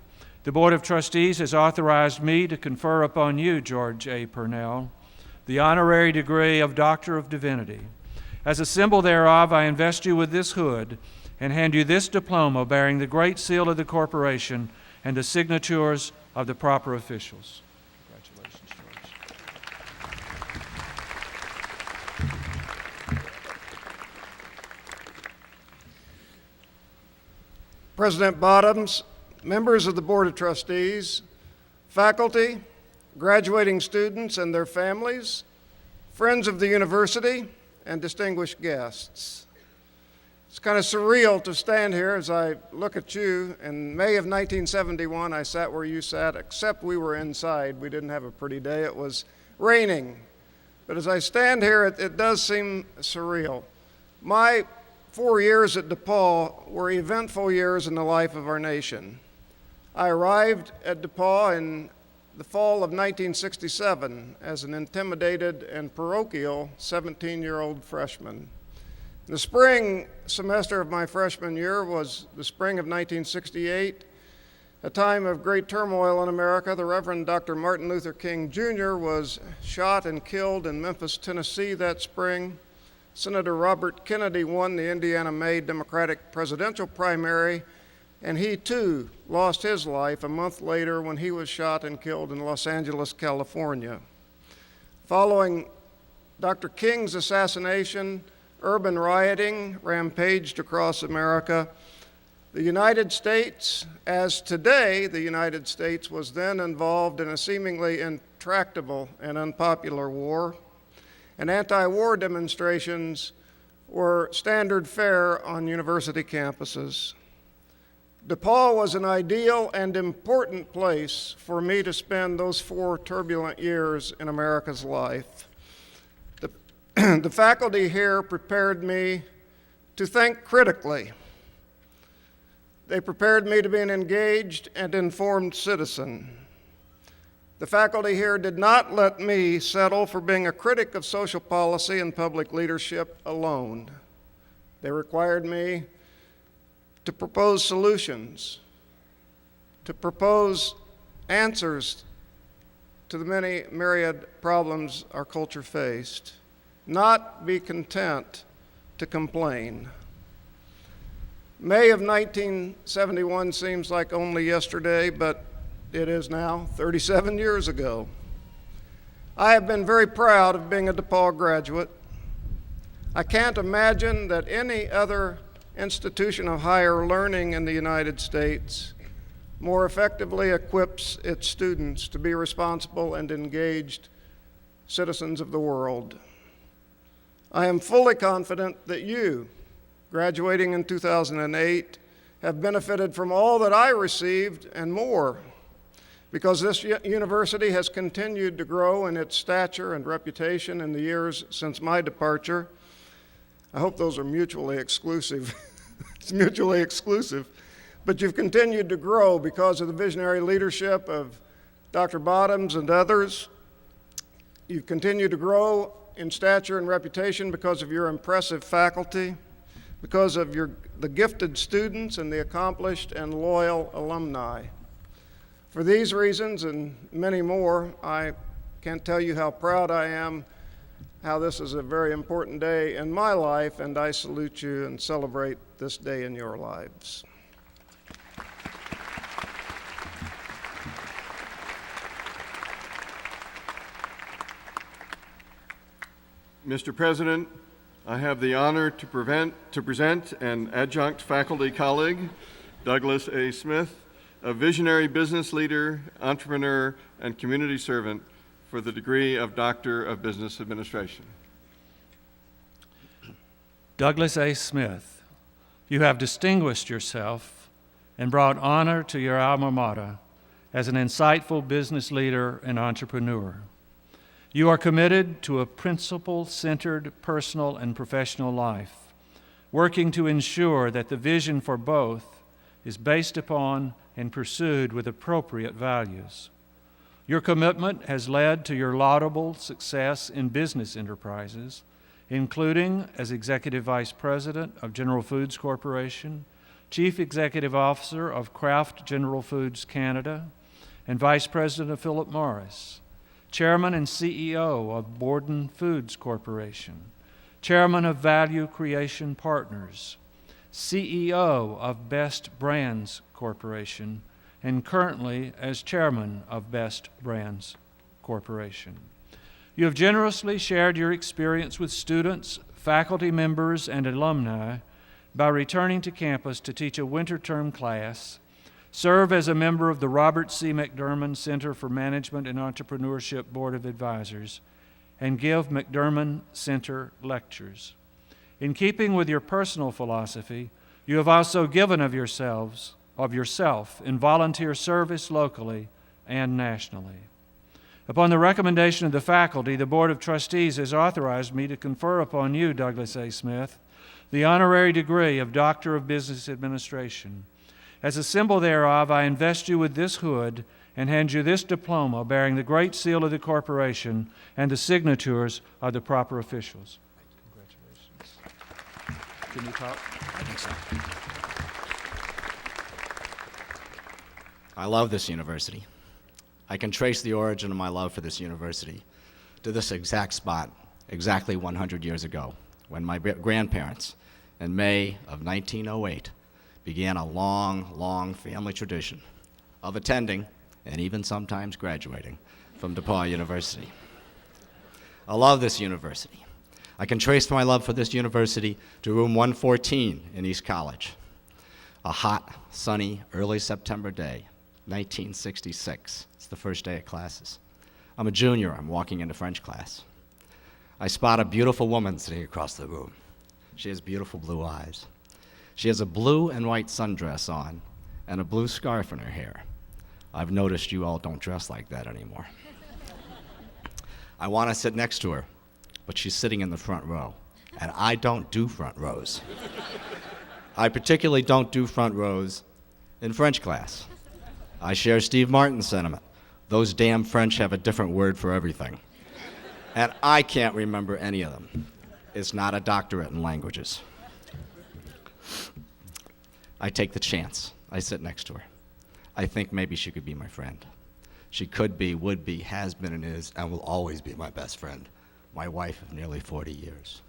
the Board of Trustees has authorized me to confer upon you, George A. Purnell, the honorary degree of Doctor of Divinity. As a symbol thereof, I invest you with this hood and hand you this diploma bearing the great seal of the corporation and the signatures of the proper officials. Congratulations, George. President Bottoms, members of the Board of Trustees, faculty, graduating students and their families, friends of the university, and distinguished guests. It's kind of surreal to stand here as I look at you. In May of 1971, I sat where you sat, except we were inside. We didn't have a pretty day. It was raining. But as I stand here, it does seem surreal. My 4 years at DePauw were eventful years in the life of our nation. I arrived at DePauw in the fall of 1967 as an intimidated and parochial 17-year-old freshman. The spring semester of my freshman year was the spring of 1968, a time of great turmoil in America. The Reverend Dr. Martin Luther King Jr. was shot and killed in Memphis, Tennessee that spring. Senator Robert Kennedy won the Indiana-made Democratic presidential primary, and he too lost his life a month later when he was shot and killed in Los Angeles, California. Following Dr. King's assassination, urban rioting rampaged across America. The United States, as today the United States, was then involved in a seemingly intractable and unpopular war, and anti-war demonstrations were standard fare on university campuses. DePauw was an ideal and important place for me to spend those 4 turbulent years in America's life. The faculty here prepared me to think critically. They prepared me to be an engaged and informed citizen. The faculty here did not let me settle for being a critic of social policy and public leadership alone. They required me to propose solutions, to propose answers to the many myriad problems our culture faced, not be content to complain. May of 1971 seems like only yesterday, but it is now 37 years ago. I have been very proud of being a DePauw graduate. I can't imagine that any other institution of higher learning in the United States more effectively equips its students to be responsible and engaged citizens of the world. I am fully confident that you, graduating in 2008, have benefited from all that I received and more, because this university has continued to grow in its stature and reputation in the years since my departure. I hope those are mutually exclusive. It's mutually exclusive. But you've continued to grow because of the visionary leadership of Dr. Bottoms and others. You've continued to grow in stature and reputation because of your impressive faculty, because of the gifted students and the accomplished and loyal alumni. For these reasons and many more, I can't tell you how proud I am, how this is a very important day in my life, and I salute you and celebrate this day in your lives. Mr. President, I have the honor to present an adjunct faculty colleague, Douglas A. Smith, a visionary business leader, entrepreneur, and community servant for the degree of Doctor of Business Administration. Douglas A. Smith, you have distinguished yourself and brought honor to your alma mater as an insightful business leader and entrepreneur. You are committed to a principle-centered personal and professional life, working to ensure that the vision for both is based upon and pursued with appropriate values. Your commitment has led to your laudable success in business enterprises, including as Executive Vice President of General Foods Corporation, Chief Executive Officer of Kraft General Foods Canada, and Vice President of Philip Morris, Chairman and CEO of Borden Foods Corporation, Chairman of Value Creation Partners, CEO of Best Brands Corporation, and currently as Chairman of Best Brands Corporation. You have generously shared your experience with students, faculty members, and alumni by returning to campus to teach a winter term class, serve as a member of the Robert C. McDermott Center for Management and Entrepreneurship Board of Advisors, and give McDermott Center lectures. In keeping with your personal philosophy, you have also given of yourself in volunteer service locally and nationally. Upon the recommendation of the faculty, the Board of Trustees has authorized me to confer upon you, Douglas A. Smith, the honorary degree of Doctor of Business Administration. As a symbol thereof, I invest you with this hood and hand you this diploma bearing the great seal of the corporation and the signatures of the proper officials. Congratulations. Can you talk? I think so. I love this university. I can trace the origin of my love for this university to this exact spot, exactly 100 years ago, when my grandparents, in May of 1908, began a long, long family tradition of attending and even sometimes graduating from DePauw University. I love this university. I can trace my love for this university to room 114 in East College. A hot, sunny, early September day, 1966. It's the first day of classes. I'm a junior. I'm walking into French class. I spot a beautiful woman sitting across the room. She has beautiful blue eyes. She has a blue and white sundress on and a blue scarf in her hair. I've noticed you all don't dress like that anymore. I want to sit next to her, but she's sitting in the front row, and I don't do front rows. I particularly don't do front rows in French class. I share Steve Martin's sentiment. Those damn French have a different word for everything. And I can't remember any of them. It's not a doctorate in languages. I take the chance. I sit next to her. I think maybe she could be my friend. She could be, would be, has been, and is, and will always be my best friend, my wife of nearly 40 years.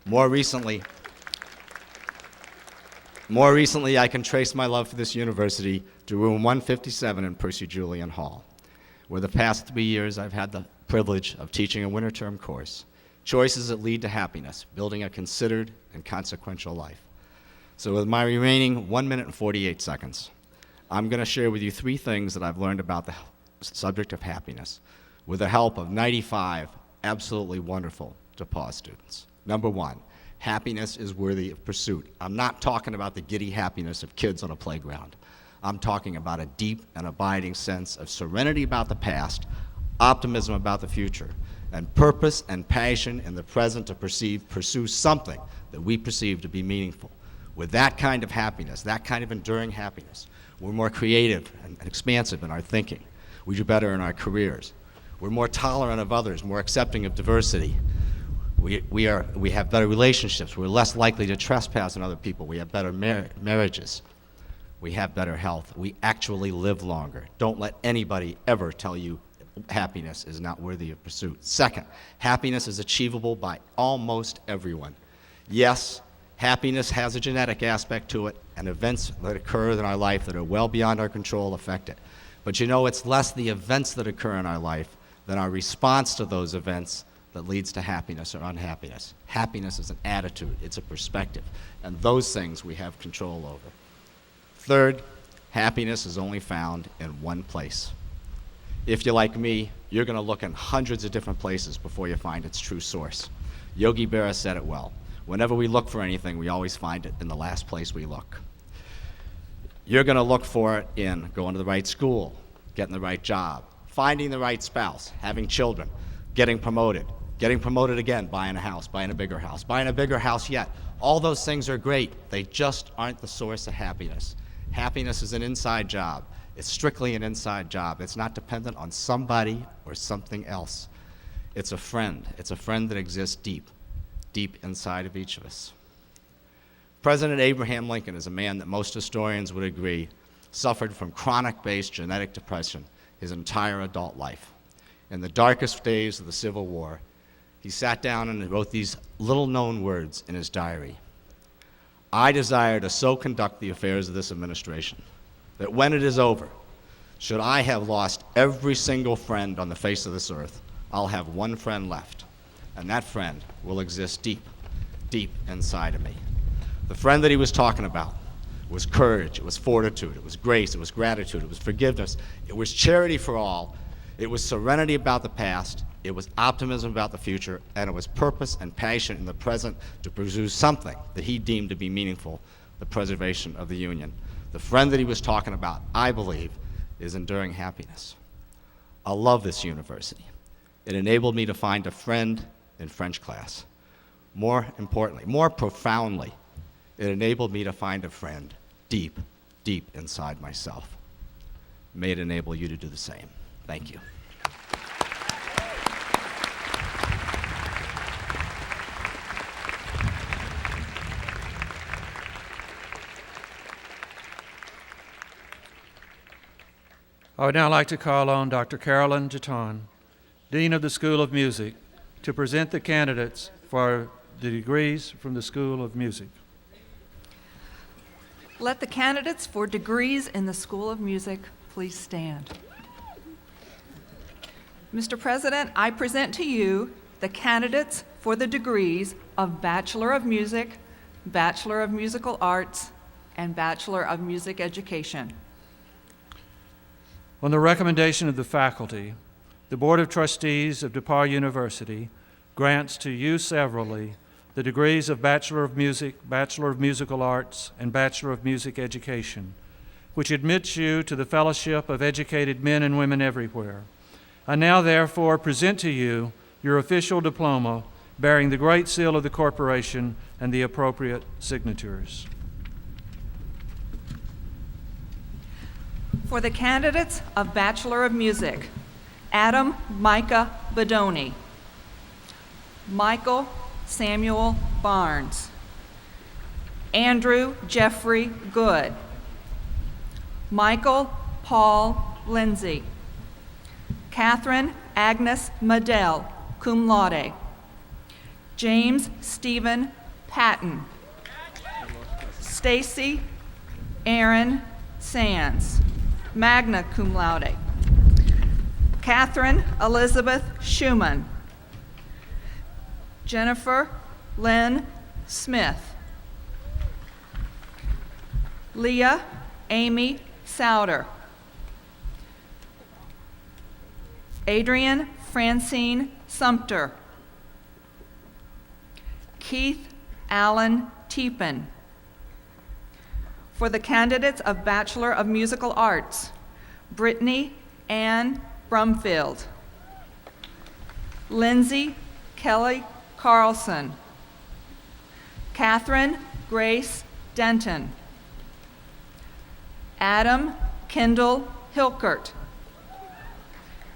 More recently, I can trace my love for this university to room 157 in Percy Julian Hall, where the past 3 years I've had the privilege of teaching a winter term course, Choices That Lead to Happiness, Building a Considered and Consequential Life. So with my remaining 1 minute and 48 seconds, I'm going to share with you 3 things that I've learned about the subject of happiness with the help of 95 absolutely wonderful DePauw students. Number 1, happiness is worthy of pursuit. I'm not talking about the giddy happiness of kids on a playground. I'm talking about a deep and abiding sense of serenity about the past, optimism about the future, and purpose and passion in the present to pursue something that we perceive to be meaningful. With that kind of happiness, that kind of enduring happiness, we're more creative and expansive in our thinking. We do better in our careers. We're more tolerant of others, more accepting of diversity. We have better relationships. We're less likely to trespass on other people. We have better marriages. we have better health, we actually live longer. Don't let anybody ever tell you happiness is not worthy of pursuit. Second, happiness is achievable by almost everyone. Yes, happiness has a genetic aspect to it, and events that occur in our life that are well beyond our control affect it. But you know, it's less the events that occur in our life than our response to those events that leads to happiness or unhappiness. Happiness is an attitude, it's a perspective, and those things we have control over. Third, happiness is only found in one place. If you're like me, you're going to look in hundreds of different places before you find its true source. Yogi Berra said it well. Whenever we look for anything, we always find it in the last place we look. You're going to look for it in going to the right school, getting the right job, finding the right spouse, having children, getting promoted again, buying a house, buying a bigger house yet. All those things are great. They just aren't the source of happiness. Happiness is an inside job. It's strictly an inside job. It's not dependent on somebody or something else. It's a friend. It's a friend that exists deep inside of each of us. President Abraham Lincoln is a man that most historians would agree suffered from chronic-based genetic depression his entire adult life. In the darkest days of the Civil War, he sat down and wrote these little-known words in his diary. I desire to so conduct the affairs of this administration that when it is over, should I have lost every single friend on the face of this earth, I'll have one friend left, and that friend will exist deep inside of me. The friend that he was talking about was courage, it was fortitude, it was grace, it was gratitude, it was forgiveness, it was charity for all, it was serenity about the past, it was optimism about the future, and it was purpose and passion in the present to pursue something that he deemed to be meaningful, the preservation of the Union. The friend that he was talking about, I believe, is enduring happiness. I love this university. It enabled me to find a friend in French class. More importantly, more profoundly, it enabled me to find a friend deep inside myself. May it enable you to do the same. Thank you. I would now like to call on Dr. Carolyn Tisdel, Dean of the School of Music, to present the candidates for the degrees from the School of Music. Let the candidates for degrees in the School of Music please stand. Mr. President, I present to you the candidates for the degrees of Bachelor of Music, Bachelor of Musical Arts, and Bachelor of Music Education. On the recommendation of the faculty, the Board of Trustees of DePauw University grants to you severally the degrees of Bachelor of Music, Bachelor of Musical Arts, and Bachelor of Music Education, which admits you to the fellowship of educated men and women everywhere. I now therefore present to you your official diploma bearing the Great Seal of the Corporation and the appropriate signatures. For the candidates of Bachelor of Music, Adam Micah Bedoni, Michael Samuel Barnes, Andrew Jeffrey Good, Michael Paul Lindsay, Catherine Agnes Medal, cum laude, James Stephen Patton, Stacy Aaron Sands, magna cum laude, Catherine Elizabeth Schumann, Jennifer Lynn Smith, Leah Amy Souter, Adrian Francine Sumter, Keith Allen Teepin. For the candidates of Bachelor of Musical Arts, Brittany Ann Brumfield, Lindsay Kelly Carlson, Catherine Grace Denton, Adam Kendall Hilkert,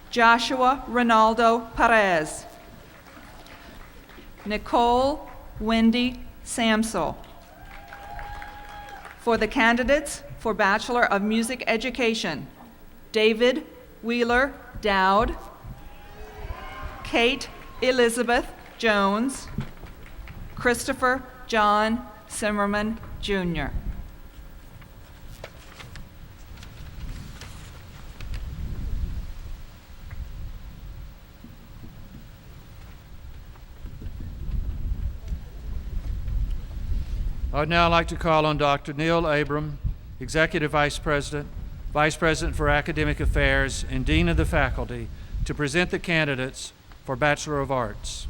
Joshua Ronaldo Perez, Nicole Wendy Samsel. For the candidates for Bachelor of Music Education, David Wheeler Dowd, Kate Elizabeth Jones, Christopher John Simmerman, Jr. I would now like to call on Dr. Neil Abram, Executive Vice President for Academic Affairs, and Dean of the Faculty, to present the candidates for Bachelor of Arts.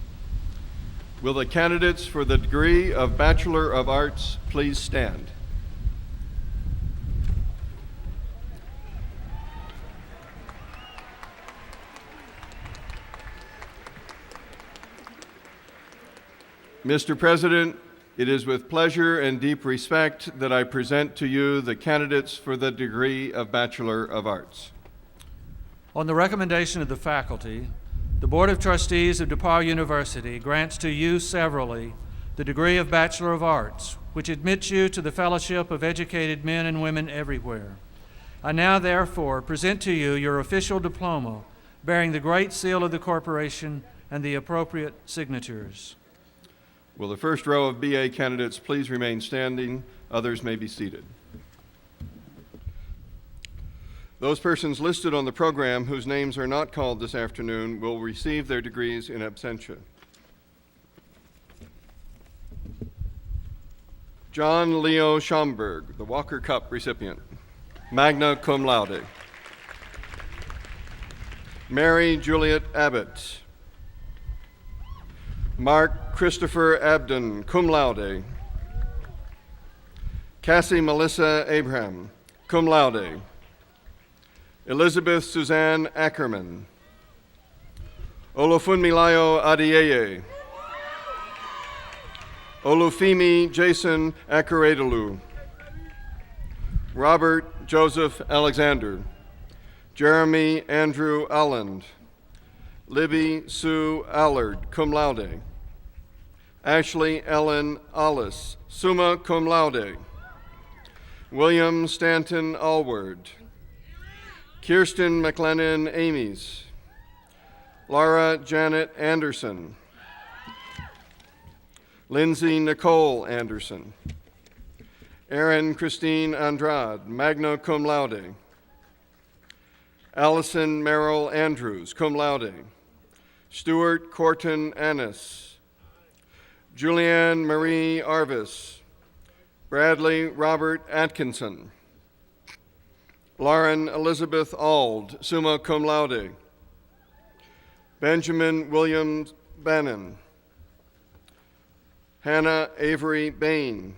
Will the candidates for the degree of Bachelor of Arts please stand? Mr. President, it is with pleasure and deep respect that I present to you the candidates for the degree of Bachelor of Arts. On the recommendation of the faculty, the Board of Trustees of DePauw University grants to you severally the degree of Bachelor of Arts, which admits you to the fellowship of educated men and women everywhere. I now therefore present to you your official diploma bearing the Great Seal of the Corporation and the appropriate signatures. Will the first row of BA candidates please remain standing? Others may be seated. Those persons listed on the program whose names are not called this afternoon will receive their degrees in absentia. John Leo Schomburg, the Walker Cup recipient, magna cum laude. Mary Juliet Abbott. Mark Christopher Abden, cum laude. Cassie Melissa Abraham, cum laude. Elizabeth Suzanne Ackerman. Olufunmilayo Adieye. Olufemi Jason Akaredolu. Robert Joseph Alexander. Jeremy Andrew Alland. Libby Sue Allard, cum laude. Ashley Ellen Allis, summa cum laude. William Stanton Allward. Kirsten McLennan Amies. Laura Janet Anderson. Lindsay Nicole Anderson. Erin Christine Andrade, magna cum laude. Allison Merrill Andrews, cum laude. Stuart Corton Annis. Julianne Marie Arvis. Bradley Robert Atkinson. Lauren Elizabeth Ald, summa cum laude. Benjamin William Bannon. Hannah Avery Bain.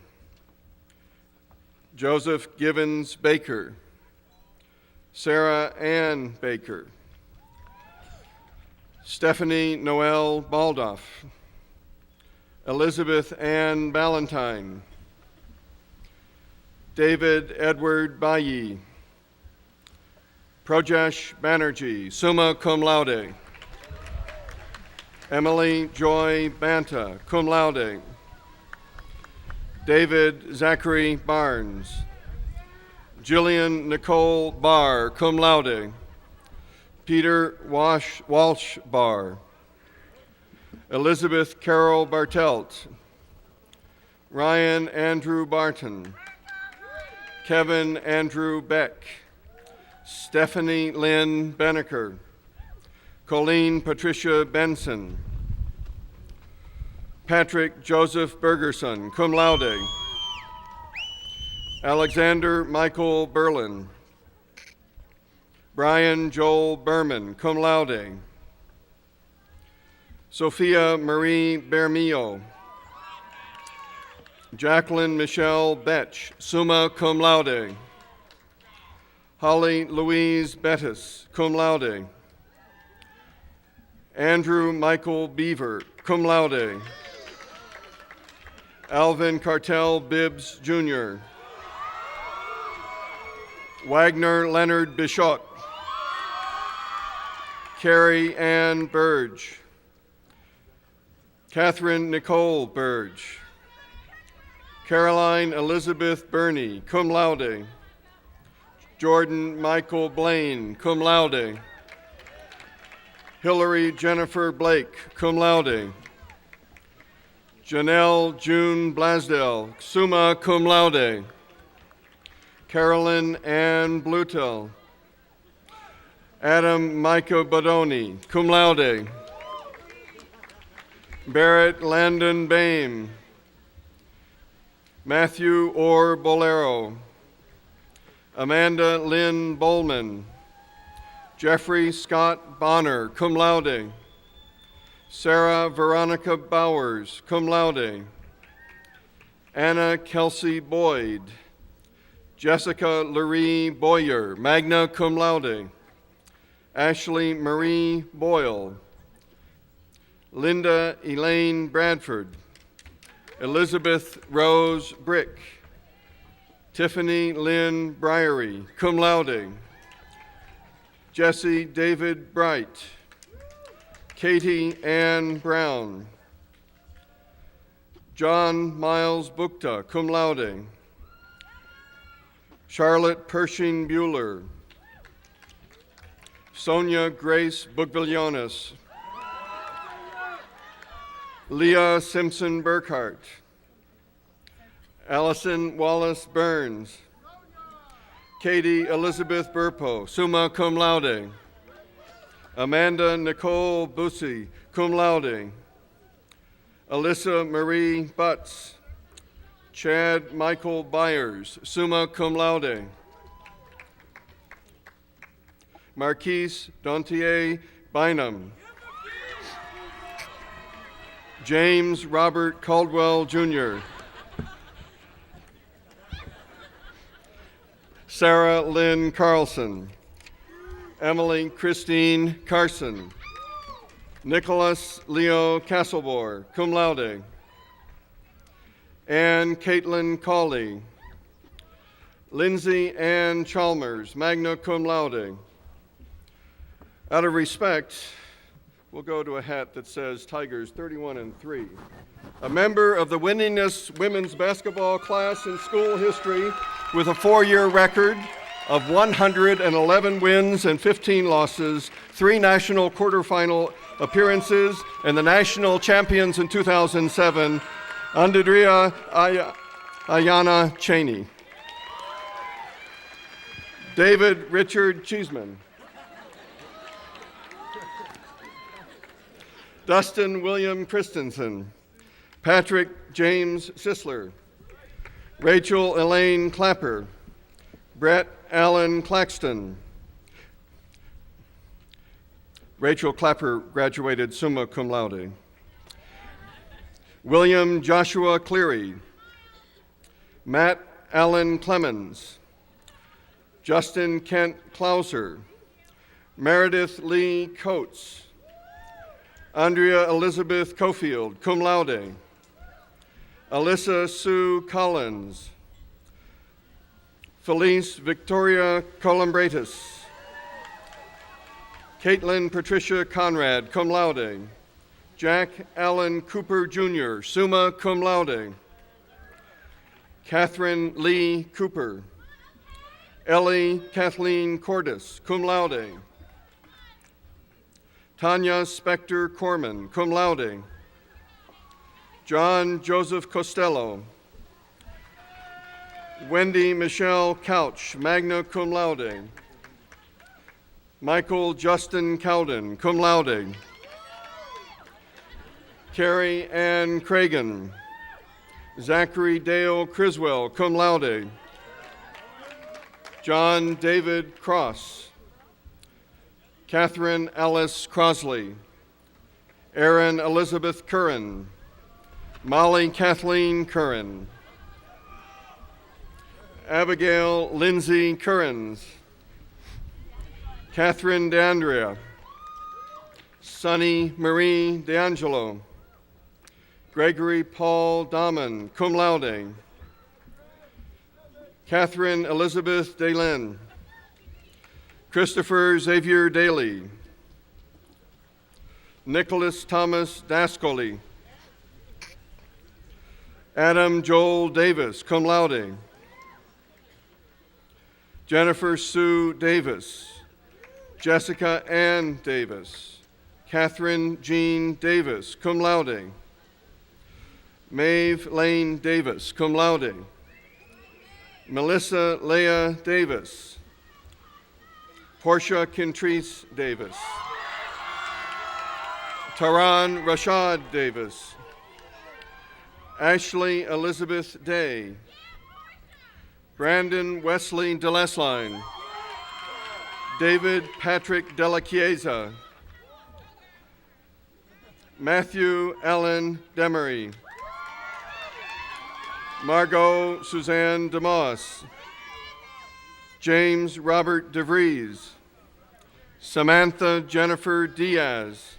Joseph Givens Baker. Sarah Ann Baker. Stephanie Noel Baldoff. Elizabeth Ann Ballantyne. David Edward Bayi. Projesh Banerjee, summa cum laude. Emily Joy Banta, cum laude. David Zachary Barnes. Jillian Nicole Barr, cum laude. Peter Walsh Barr. Elizabeth Carol Bartelt. Ryan Andrew Barton. Kevin Andrew Beck. Stephanie Lynn Benneker. Colleen Patricia Benson. Patrick Joseph Bergerson, cum laude. Alexander Michael Berlin. Brian Joel Berman, cum laude. Sophia Marie Bermio. Jacqueline Michelle Betch, summa cum laude. Holly Louise Bettis, cum laude. Andrew Michael Beaver, cum laude. Alvin Cartel Bibbs, Jr. Wagner Leonard Bichot. Carrie Ann Burge. Catherine Nicole Burge. Caroline Elizabeth Burney, cum laude. Jordan Michael Blaine, cum laude. Hillary Jennifer Blake, cum laude. Janelle June Blasdell, summa cum laude. Carolyn Ann Blutel. Adam Micah Bodoni, cum laude. Barrett Landon Bame. Matthew Orr Bolero. Amanda Lynn Bowman. Jeffrey Scott Bonner, cum laude. Sarah Veronica Bowers, cum laude. Anna Kelsey Boyd. Jessica Lurie Boyer, magna cum laude. Ashley Marie Boyle. Linda Elaine Bradford. Elizabeth Rose Brick. Tiffany Lynn Briery, cum laude. Jesse David Bright. Katie Ann Brown. John Miles Bukta, cum laude. Charlotte Pershing Bueller. Sonia Grace Bugvillonis. Leah Simpson Burkhart. Allison Wallace Burns. Katie Elizabeth Burpo, summa cum laude. Amanda Nicole Bussey, cum laude. Alyssa Marie Butts. Chad Michael Byers, summa cum laude. Marquise Dontier Bynum. James Robert Caldwell, Jr. Sarah Lynn Carlson. Emily Christine Carson. Nicholas Leo Castlebar, cum laude. Ann Caitlin Cawley. Lindsay Ann Chalmers, magna cum laude. Out of respect, we'll go to a hat that says Tigers 31-3. A member of the winningest women's basketball class in school history with a 4-year record of 111 wins and 15 losses, 3 national quarterfinal appearances, and the national champions in 2007, Andrea Ayana Cheney. David Richard Cheeseman. Dustin William Christensen. Patrick James Sisler. Rachel Elaine Clapper. Brett Allen Claxton. Rachel Clapper graduated summa cum laude. William Joshua Cleary. Matt Allen Clemens. Justin Kent Clauser. Meredith Lee Coates. Andrea Elizabeth Cofield, cum laude. Alyssa Sue Collins. Felice Victoria Columbratus. Caitlin Patricia Conrad, cum laude. Jack Allen Cooper Jr., summa cum laude. Catherine Lee Cooper. Ellie Kathleen Cordis, cum laude. Tanya Spector Corman, cum laude. John Joseph Costello. Wendy Michelle Couch, magna cum laude. Michael Justin Cowden, cum laude. Carrie Ann Cragen. Zachary Dale Criswell, cum laude. John David Cross. Catherine Alice Crosley. Erin Elizabeth Curran. Molly Kathleen Curran. Abigail Lindsay Currans. Catherine DeAndrea. Sunny Marie DeAngelo. Gregory Paul Dahman, cum laude. Catherine Elizabeth Dalen. Christopher Xavier Daly. Nicholas Thomas Dascoli. Adam Joel Davis, cum laude. Jennifer Sue Davis, Jessica Ann Davis, Catherine Jean Davis, cum laude. Maeve Lane Davis, cum laude. Melissa Leah Davis, Portia Kintrice Davis, Taran Rashad Davis, Ashley Elizabeth Day, Brandon Wesley DeLesline, David Patrick Della Chiesa, Matthew Allen Demery, Margot Suzanne DeMoss, James Robert DeVries, Samantha Jennifer Diaz,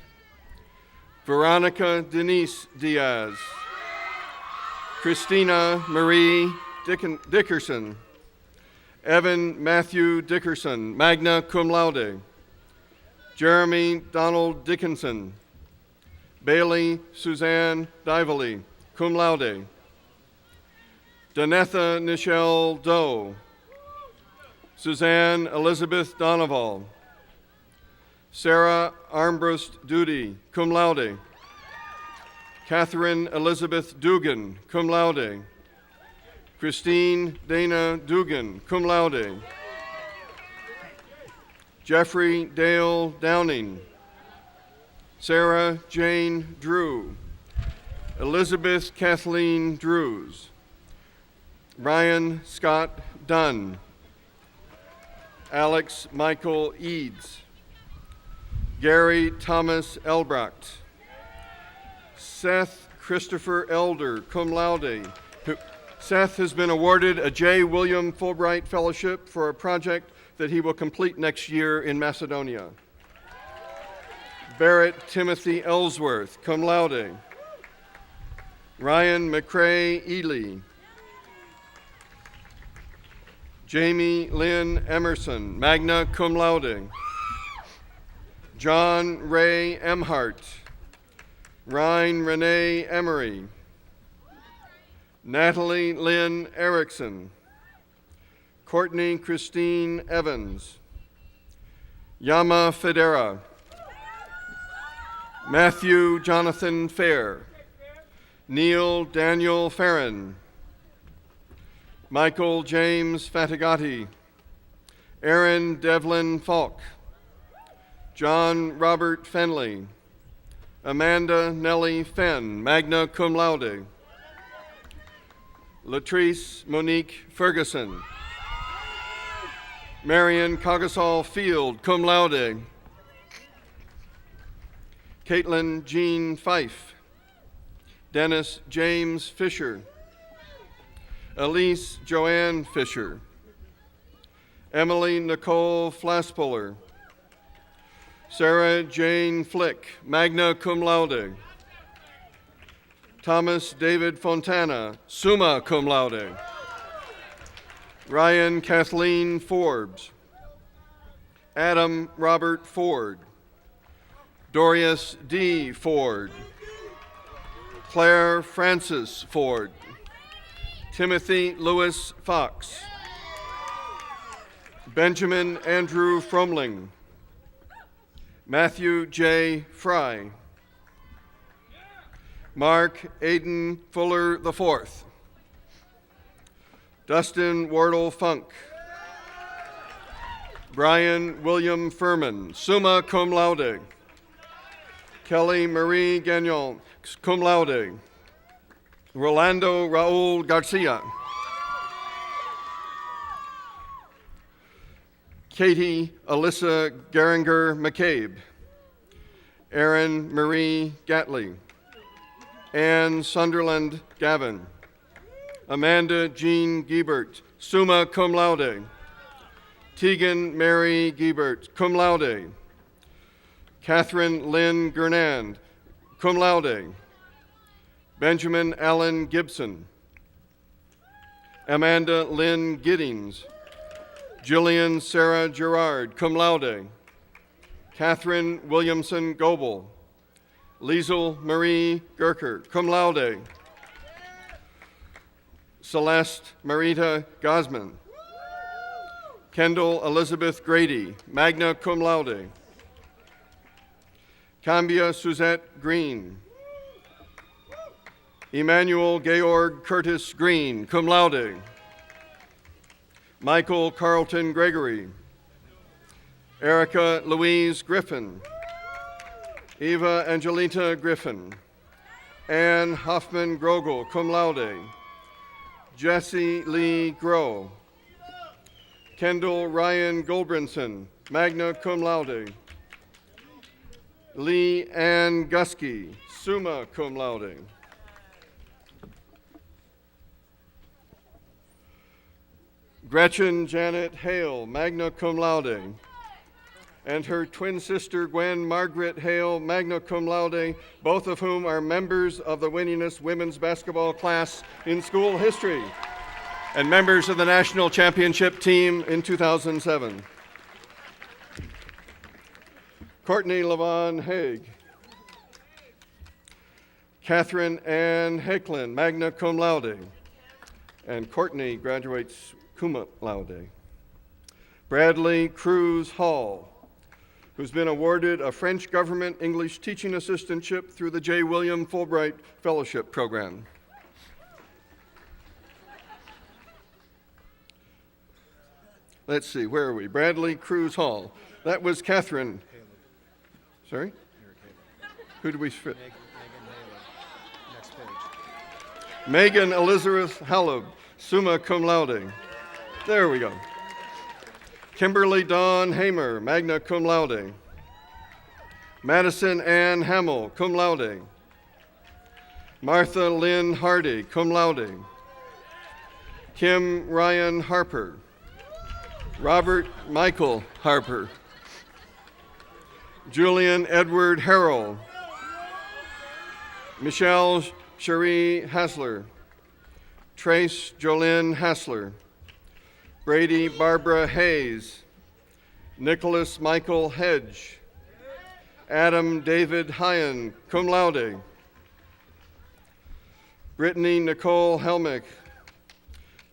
Veronica Denise Diaz, Christina Marie Dickerson, Evan Matthew Dickerson, magna cum laude, Jeremy Donald Dickinson, Bailey Suzanne Dively, cum laude, Danetha Nichelle Doe, Suzanne Elizabeth Donoval, Sarah Armbrust Duty, cum laude, Catherine Elizabeth Dugan, cum laude, Christine Dana Dugan, cum laude, Jeffrey Dale Downing, Sarah Jane Drew, Elizabeth Kathleen Drews, Ryan Scott Dunn, Alex Michael Eads, Gary Thomas Elbracht, Seth Christopher Elder, cum laude. Seth has been awarded a J. William Fulbright Fellowship for a project that he will complete next year in Macedonia. Barrett Timothy Ellsworth, cum laude. Ryan McCrae Ely, Jamie Lynn Emerson, magna cum laude. John Ray Emhart, Ryan Renee Emery, Natalie Lynn Erickson, Courtney Christine Evans, Yama Federa, Matthew Jonathan Fair, Neil Daniel Farron, Michael James Fatigati, Aaron Devlin Falk, John Robert Fenley, Amanda Nellie Fenn, magna cum laude, Latrice Monique Ferguson, Marion Cogasall Field, cum laude, Caitlin Jean Fife, Dennis James Fisher, Elise Joanne Fisher, Emily Nicole Flaspuller, Sarah Jane Flick, magna cum laude, Thomas David Fontana, summa cum laude, Ryan Kathleen Forbes, Adam Robert Ford, Dorius D. Ford, Claire Frances Ford, Timothy Lewis Fox, Benjamin Andrew Fromling, Matthew J. Fry, Mark Aiden Fuller IV, Dustin Wardle Funk, Brian William Furman, summa cum laude, Kelly Marie Gagnon, cum laude, Rolando Raul Garcia, Katie Alyssa Geringer McCabe, Erin Marie Gatley, Ann Sunderland Gavin, Amanda Jean Giebert, summa cum laude, Tegan Mary Giebert, cum laude, Catherine Lynn Gernand, cum laude, Benjamin Allen Gibson, Amanda Lynn Giddings, Jillian Sarah Gerard, cum laude, Catherine Williamson Goebel, Liesel Marie Gerker, cum laude, Celeste Marita Gosman, Kendall Elizabeth Grady, magna cum laude. Cambia Suzette Green. Emmanuel Georg Curtis Green, cum laude. Michael Carlton Gregory. Erica Louise Griffin. Eva Angelita Griffin. Ann Hoffman Grogel, cum laude. Jesse Lee Groh. Kendall Ryan Goldbrinson, magna cum laude. Lee Ann Gusky, summa cum laude. Gretchen Janet Hale, magna cum laude. And her twin sister Gwen Margaret Hale, magna cum laude, both of whom are members of the winningest women's basketball class in school history and members of the national championship team in 2007. Courtney Levon Haig. Catherine Ann Hecklin, magna cum laude. And Courtney graduates cum laude. Bradley Cruz Hall, who's been awarded a French government English teaching assistantship through the J. William Fulbright Fellowship Program. Let's see, where are we? Bradley Cruz Hall. That was Catherine. Sorry? Who did we fit? Next page. Megan Elizabeth Hallab, summa cum laude. There we go. Kimberly Dawn Hamer, magna cum laude. Madison Ann Hamill, cum laude. Martha Lynn Hardy, cum laude. Kim Ryan Harper. Robert Michael Harper. Julian Edward Harrell. Michelle Cherie Hassler. Trace Jolynn Hassler. Brady Barbara Hayes. Nicholas Michael Hedge. Adam David Hyen, cum laude. Brittany Nicole Helmick.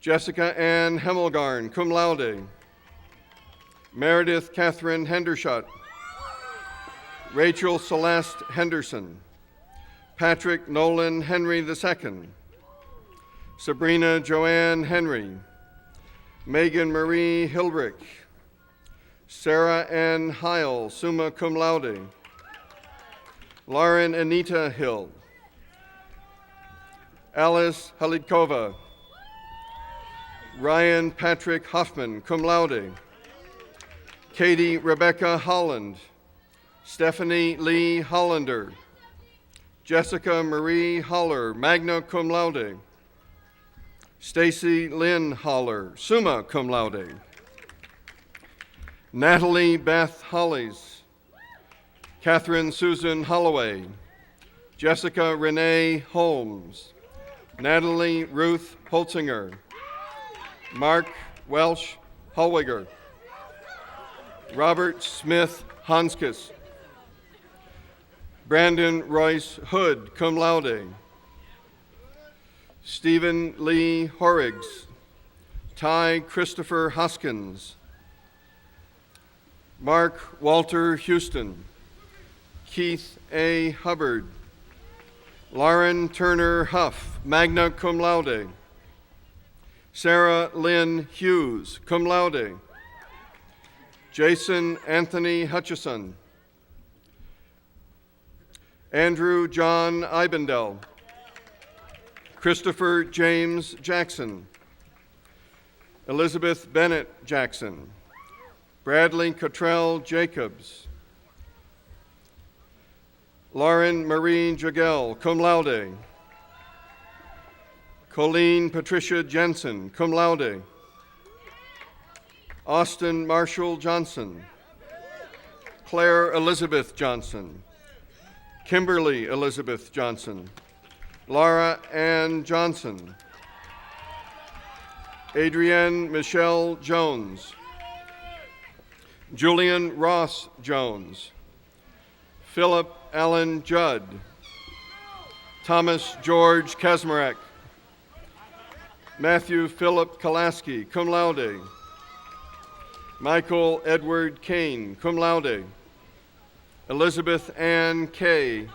Jessica Ann Hemmelgarn, cum laude. Meredith Catherine Hendershot. Rachel Celeste Henderson. Patrick Nolan Henry II. Sabrina Joanne Henry. Megan Marie Hildrick. Sarah Ann Heil, summa cum laude. Lauren Anita Hill. Alice Halidkova. Ryan Patrick Hoffman, cum laude. Katie Rebecca Holland. Stephanie Lee Hollander. Jessica Marie Holler, magna cum laude. Stacy Lynn Holler, summa cum laude. Natalie Beth Hollies. Catherine Susan Holloway. Jessica Renee Holmes. Natalie Ruth Holtzinger. Mark Welsh Holwiger. Robert Smith Hanskis. Brandon Royce Hood, cum laude. Stephen Lee Horriggs. Ty Christopher Hoskins. Mark Walter Houston. Keith A. Hubbard. Lauren Turner Huff, magna cum laude. Sarah Lynn Hughes, cum laude. Jason Anthony Hutchison. Andrew John Ibendell. Christopher James Jackson. Elizabeth Bennett Jackson. Bradley Cottrell Jacobs. Lauren Marie Jagel, cum laude. Colleen Patricia Jensen, cum laude. Austin Marshall Johnson. Claire Elizabeth Johnson. Kimberly Elizabeth Johnson. Laura Ann Johnson. Adrienne Michelle Jones. Julian Ross Jones. Philip Allen Judd. Thomas George Kazmarek. Matthew Philip Kalaski, cum laude. Michael Edward Kane, cum laude. Elizabeth Ann Kay.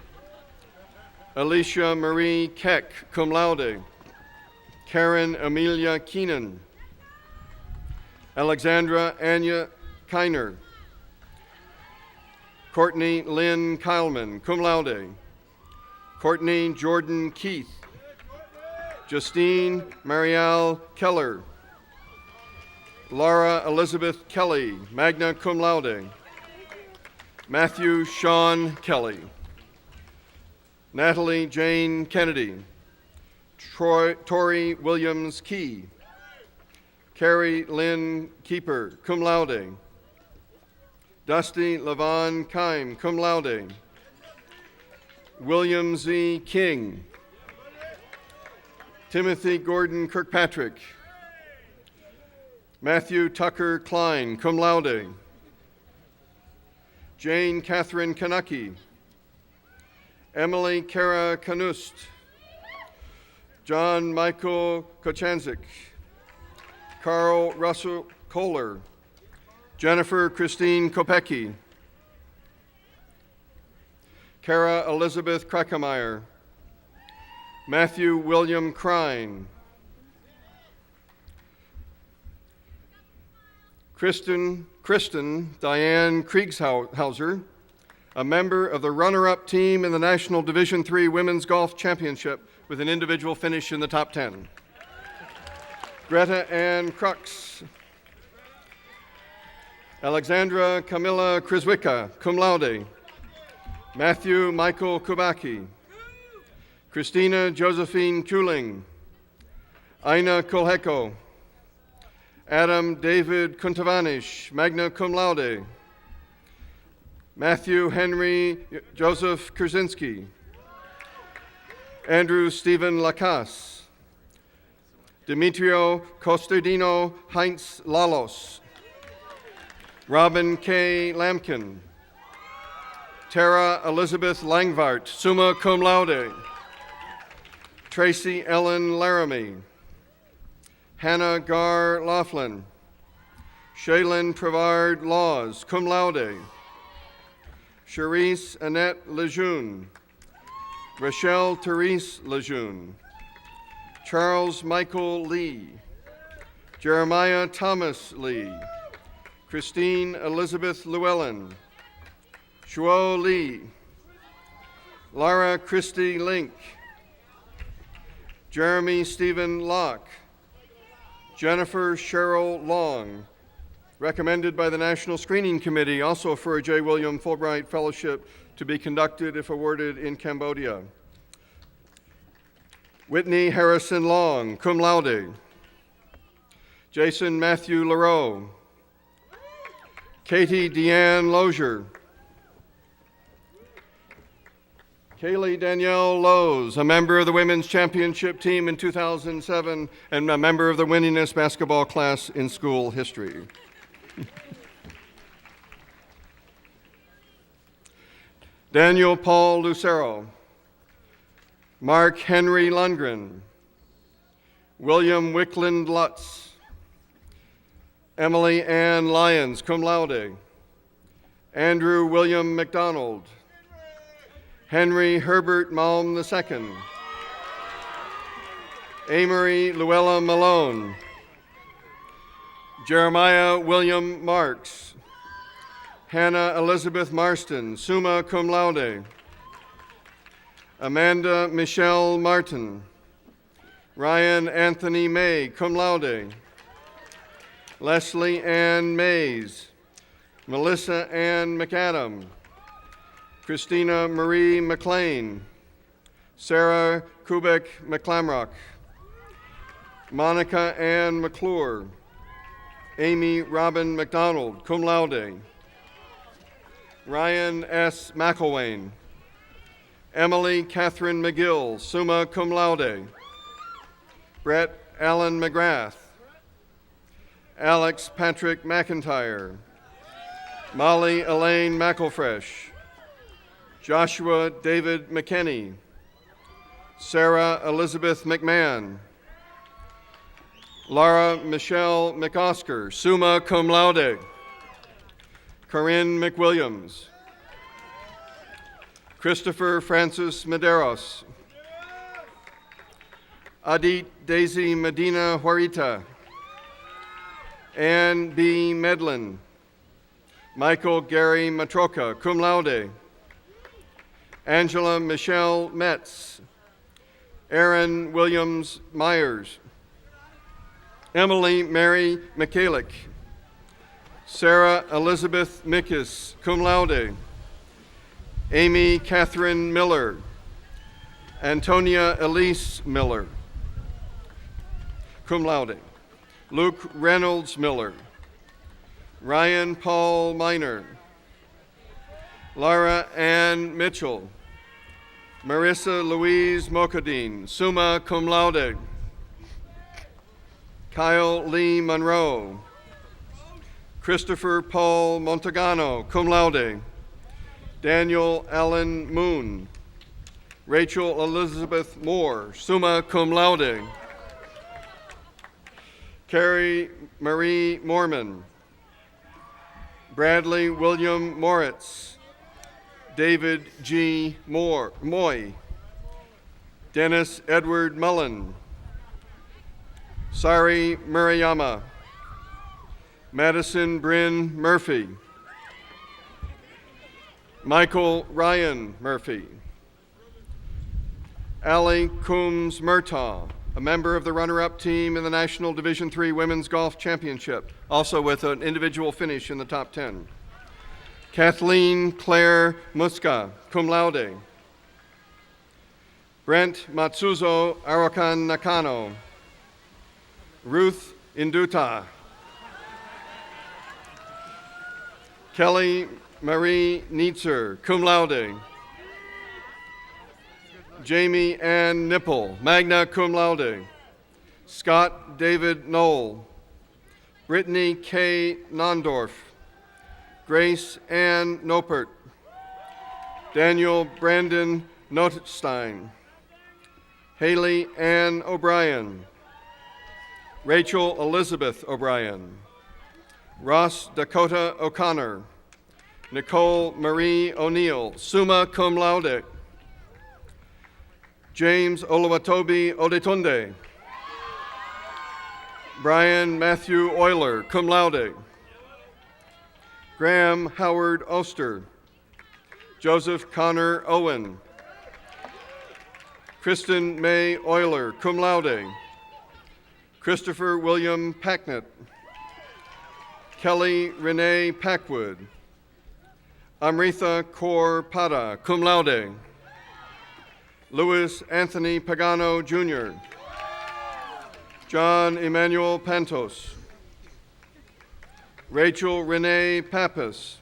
Alicia Marie Keck, cum laude. Karen Amelia Keenan. Alexandra Anya Kiner. Courtney Lynn Kyleman, cum laude. Courtney Jordan Keith. Justine Marielle Keller. Laura Elizabeth Kelly, magna cum laude. Matthew Sean Kelly. Natalie Jane Kennedy. Tori Williams Key. Carrie Lynn Keeper, cum laude. Dusty Levon Kime, cum laude. William Z. King. Timothy Gordon Kirkpatrick. Matthew Tucker Klein, cum laude. Jane Catherine Kanucky. Emily Kara Kanust. John Michael Kochanzik. Carl Russell Kohler. Jennifer Christine Kopecki. Kara Elizabeth Krakemeyer. Matthew William Krine. Kristen Diane Kriegshauser, a member of the runner-up team in the National Division III Women's Golf Championship with an individual finish in the top 10. Greta Ann Crux. Alexandra Camilla Krizwicka, cum laude. Matthew Michael Kubaki. Christina Josephine Kuling. Aina Kolheko. Adam David Kuntavanish, magna cum laude. Matthew Henry Joseph Kurzinski. Andrew Stephen Lacasse. Demetrio Costardino Heinz Lalos. Robin K. Lamkin. Tara Elizabeth Langvart, summa cum laude. Tracy Ellen Laramie. Hannah Gar Laughlin. Shaylin Prevard Laws, cum laude. Cherise Annette Lejeune. Rochelle Therese Lejeune. Charles Michael Lee. Jeremiah Thomas Lee. Christine Elizabeth Llewellyn. Shuo Lee. Lara Christie Link. Jeremy Stephen Locke. Jennifer Cheryl Long, recommended by the National Screening Committee, also for a J. William Fulbright Fellowship to be conducted if awarded in Cambodia. Whitney Harrison Long, cum laude. Jason Matthew Leroux. Katie Deanne Lozier. Kaylee Danielle Lowe's, a member of the Women's Championship team in 2007 and a member of the winningest basketball class in school history. Daniel Paul Lucero. Mark Henry Lundgren. William Wickland Lutz. Emily Ann Lyons, cum laude. Andrew William McDonald. Henry Herbert Malm II. Amory Luella Malone. Jeremiah William Marks. Hannah Elizabeth Marston, summa cum laude. Amanda Michelle Martin. Ryan Anthony May, cum laude. Leslie Ann Mays. Melissa Ann McAdam. Christina Marie McLean. Sarah Kubek McClamrock. Monica Ann McClure. Amy Robin McDonald, cum laude. Ryan S. McElwain. Emily Catherine McGill, summa cum laude. Brett Allen McGrath. Alex Patrick McIntyre. Molly Elaine McElfresh. Joshua David McKinney. Sarah Elizabeth McMahon. Laura Michelle McOsker, summa cum laude. Corinne McWilliams. Christopher Francis Medeiros. Adit Daisy Medina Huarita. Ann B. Medlin. Michael Gary Matroka, cum laude. Angela Michelle Metz. Aaron Williams Myers. Emily Mary Michalik. Sarah Elizabeth Mickes, cum laude. Amy Catherine Miller. Antonia Elise Miller, cum laude. Luke Reynolds Miller. Ryan Paul Miner. Lara Ann Mitchell. Marissa Louise Mokadine, summa cum laude. Kyle Lee Monroe. Christopher Paul Montagano, cum laude. Daniel Allen Moon. Rachel Elizabeth Moore, summa cum laude. Carrie Marie Morman. Bradley William Moritz. David G. Moy. Dennis Edward Mullen. Sari Murayama. Madison Bryn Murphy. Michael Ryan Murphy. Allie Coombs Murtaugh, a member of the runner-up team in the National Division III Women's Golf Championship, also with an individual finish in the top 10. Kathleen Claire Muska, cum laude. Brent Matsuzo Arakan Nakano. Ruth Induta. Kelly Marie Neitzer, cum laude. Jamie Ann Nipple, magna cum laude. Scott David Knoll. Brittany K. Nondorf. Grace Ann Nopert. Daniel Brandon Notstein. Haley Ann O'Brien. Rachel Elizabeth O'Brien. Ross Dakota O'Connor. Nicole Marie O'Neill, summa cum laude. James Oluwatobi Odetunde. Brian Matthew Euler, cum laude. Graham Howard Oster. Joseph Connor Owen. Kristen May Euler, cum laude. Christopher William Packnett. Kelly Renee Packwood. Amritha Kaur Pada, cum laude. Louis Anthony Pagano, Jr. John Emmanuel Pantos. Rachel Renee Pappas.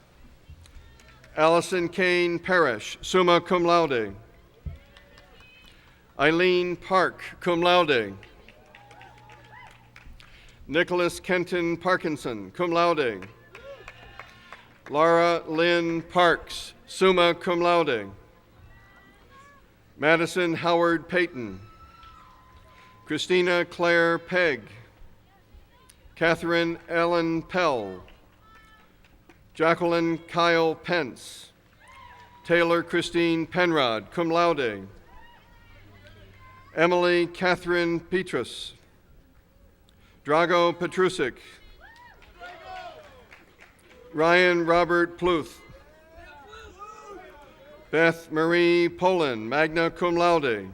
Allison Kane Parrish, summa cum laude. Eileen Park, cum laude. Nicholas Kenton Parkinson, cum laude. Laura Lynn Parks, summa cum laude. Madison Howard Payton. Christina Claire Pegg. Catherine Ellen Pell. Jacqueline Kyle Pence. Taylor Christine Penrod, cum laude. Emily Catherine Petrus. Drago Petrusic. Ryan Robert Pluth. Beth Marie Poland, magna cum laude.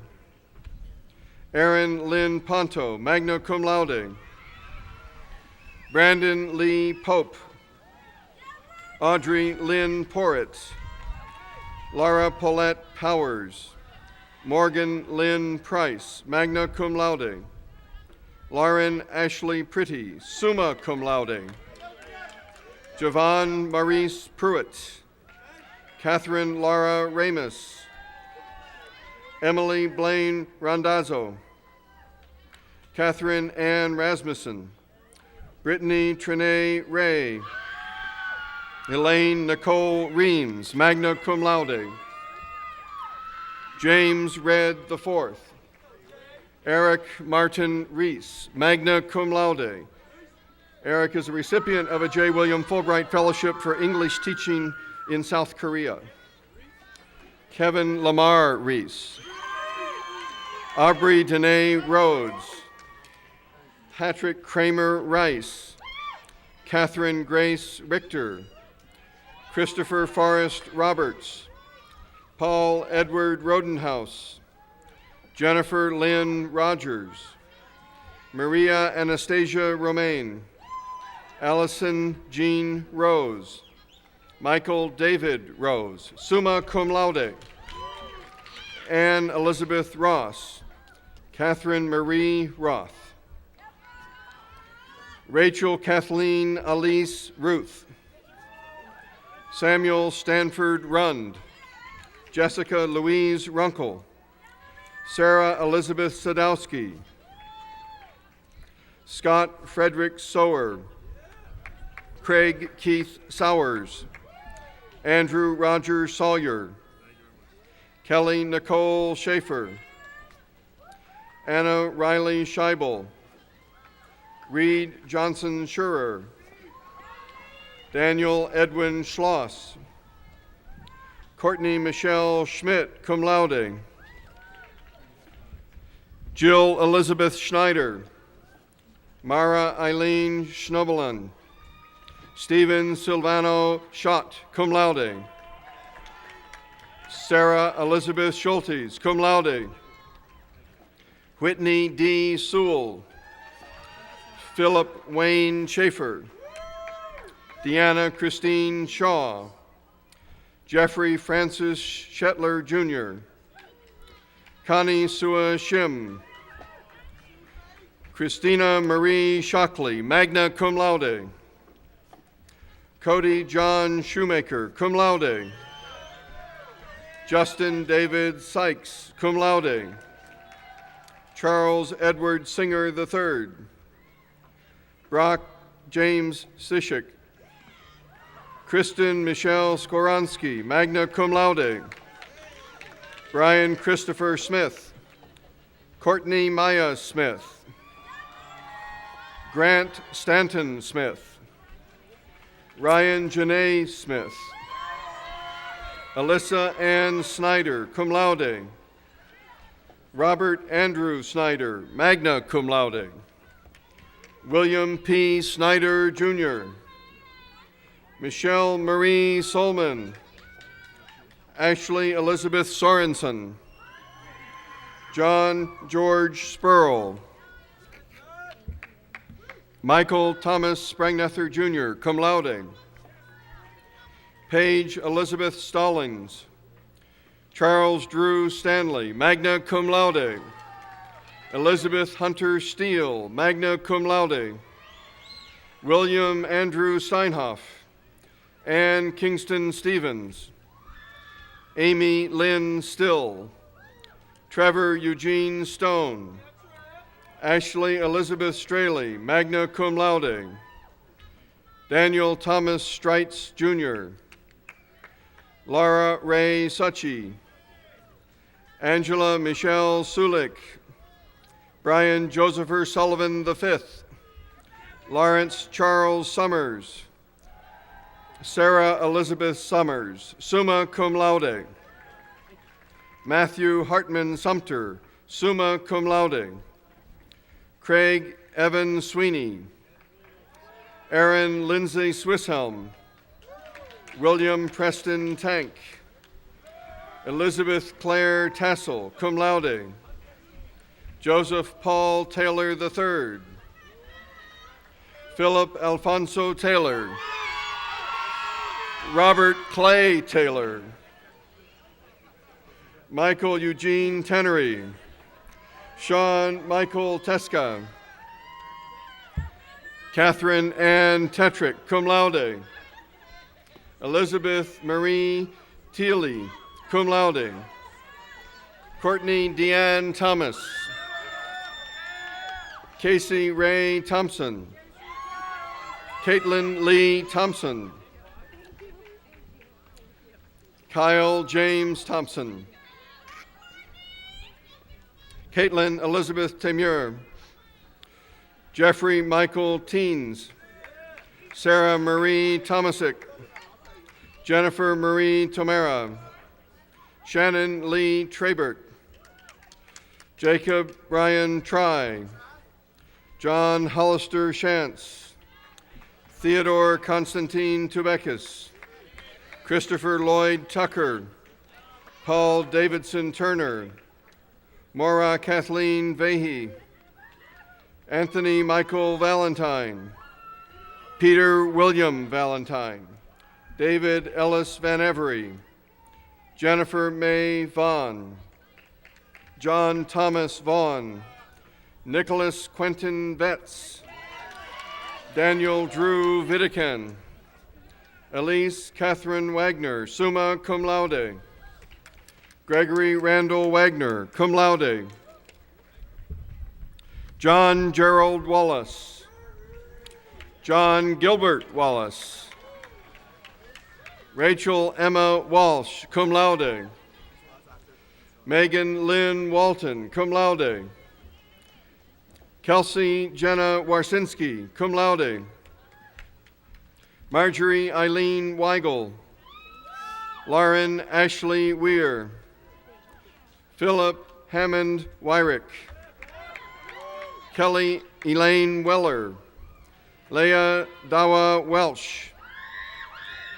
Erin Lynn Ponto, magna cum laude. Brandon Lee Pope. Audrey Lynn Porritt. Laura Paulette Powers. Morgan Lynn Price, magna cum laude. Lauren Ashley Pretty, summa cum laude. Javon Maurice Pruitt. Catherine Laura Ramus. Emily Blaine Randazzo. Catherine Ann Rasmussen. Brittany Trinae Ray. Elaine Nicole Reams, magna cum laude. James Red IV. Eric Martin Reese, magna cum laude. Eric is a recipient of a J. William Fulbright Fellowship for English teaching in South Korea. Kevin Lamar Reese. Aubrey Danae Rhodes. Patrick Kramer Rice. Catherine Grace Richter. Christopher Forrest Roberts. Paul Edward Rodenhouse. Jennifer Lynn Rogers. Maria Anastasia Romaine. Allison Jean Rose. Michael David Rose, summa cum laude. Anne Elizabeth Ross. Catherine Marie Roth. Rachel Kathleen Elise Ruth. Samuel Stanford Rund. Jessica Louise Runkle. Sarah Elizabeth Sadowski. Scott Frederick Sower. Craig Keith Sowers. Andrew Roger Sawyer. Kelly Nicole Schaefer. Anna Riley Scheibel. Reed Johnson Schurer. Daniel Edwin Schloss. Courtney Michelle Schmidt, cum laude. Jill Elizabeth Schneider. Mara Eileen Schnobelen. Stephen Silvano Schott, cum laude. Sarah Elizabeth Schultes, cum laude. Whitney D. Sewell. Philip Wayne Schaefer. Deanna Christine Shaw. Jeffrey Francis Shetler, Jr. Connie Sua Shim. Christina Marie Shockley, magna cum laude. Cody John Shoemaker, cum laude. Justin David Sykes, cum laude. Charles Edward Singer III. Brock James Sishik. Kristen Michelle Skoransky, magna cum laude. Brian Christopher Smith. Courtney Maya Smith. Grant Stanton Smith. Ryan Janae Smith. Alyssa Ann Snyder, cum laude. Robert Andrew Snyder, magna cum laude. William P. Snyder, Jr. Michelle Marie Solman. Ashley Elizabeth Sorensen. John George Spurl. Michael Thomas Sprangnether, Jr., cum laude. Paige Elizabeth Stallings. Charles Drew Stanley, magna cum laude. Elizabeth Hunter Steele, magna cum laude. William Andrew Steinhoff. Ann Kingston Stevens. Amy Lynn Still. Trevor Eugene Stone. Ashley Elizabeth Straley, magna cum laude. Daniel Thomas Streitz, Jr. Laura Ray Suchi. Angela Michelle Sulik. Brian Josepher Sullivan V. Lawrence Charles Summers. Sarah Elizabeth Summers, summa cum laude. Matthew Hartman Sumter, summa cum laude. Craig Evan Sweeney. Aaron Lindsay Swisshelm. William Preston Tank. Elizabeth Claire Tassel, cum laude. Joseph Paul Taylor III. Philip Alfonso Taylor. Robert Clay Taylor. Michael Eugene Tenery. Sean Michael Teska. Catherine Ann Tetrick, cum laude. Elizabeth Marie Thiele, cum laude. Courtney Deanne Thomas. Casey Ray Thompson. Caitlin Lee Thompson. Kyle James Thompson. Caitlin Elizabeth Temur. Jeffrey Michael Teens. Sarah Marie Tomasic, Jennifer Marie Tomera, Shannon Lee Trabert, Jacob Brian Try, John Hollister Shantz, Theodore Constantine Tubekis, Christopher Lloyd Tucker, Paul Davidson Turner, Maura Kathleen Vahey, Anthony Michael Valentine, Peter William Valentine, David Ellis Van Every, Jennifer May Vaughn, John Thomas Vaughn, Nicholas Quentin Betts, Daniel Drew Vidican, Elise Catherine Wagner, summa cum laude, Gregory Randall Wagner, cum laude, John Gerald Wallace, John Gilbert Wallace, Rachel Emma Walsh, cum laude, Megan Lynn Walton, cum laude, Kelsey Jenna Warsinski, cum laude, Marjorie Eileen Weigel, Lauren Ashley Weir, Philip Hammond Wyrick, Kelly Elaine Weller, Leah Dawa Welch,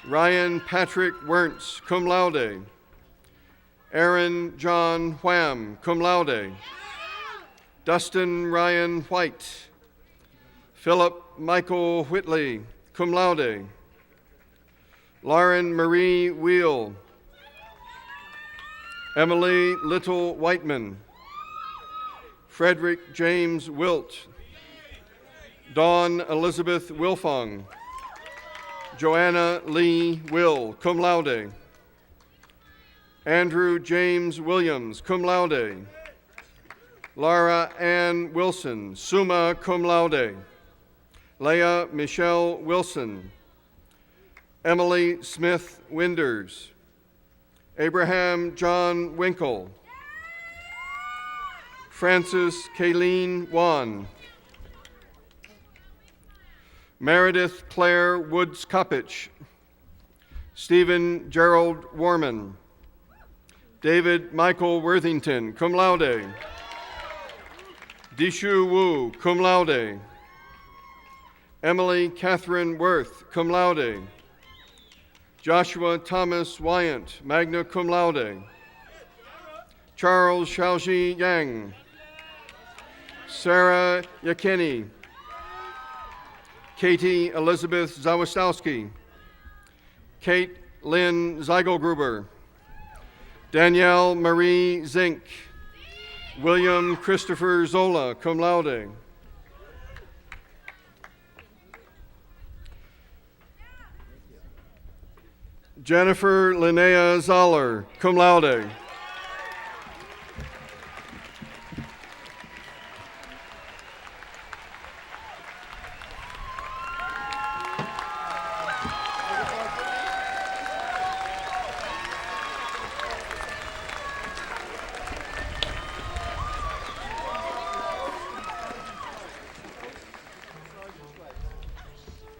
Ryan Patrick Wernz, cum laude, Aaron John Wham, cum laude, Dustin Ryan White, Philip Michael Whitley, cum laude, Lauren Marie Wheel, Emily Little Whiteman, Frederick James Wilt, Dawn Elizabeth Wilfong, Joanna Lee Will, cum laude, Andrew James Williams, cum laude, Laura Ann Wilson, summa cum laude, Leah Michelle Wilson, Emily Smith Winders, Abraham John Winkle, Francis Kayleen Wan, Meredith Claire Woods Coppich, Stephen Gerald Warman, David Michael Worthington, cum laude, Dishu Wu, cum laude, Emily Catherine Worth, cum laude, Joshua Thomas Wyant, magna cum laude, Charles Shaoji Yang, Sarah Yakeni, Katie Elizabeth Zawistowski, Kate Lynn Zeigelgruber, Danielle Marie Zink, William Christopher Zola, cum laude, Jennifer Linnea Zoller, cum laude,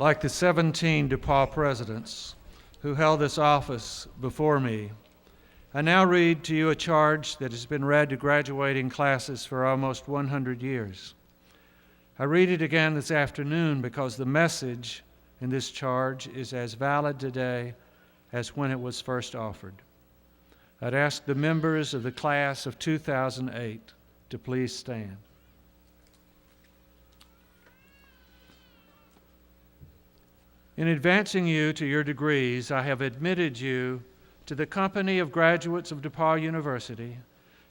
Like the 17 DePauw presidents who held this office before me, I now read to you a charge that has been read to graduating classes for almost 100 years. I read it again this afternoon because the message in this charge is as valid today as when it was first offered. I'd ask the members of the class of 2008 to please stand. In advancing you to your degrees, I have admitted you to the company of graduates of DePauw University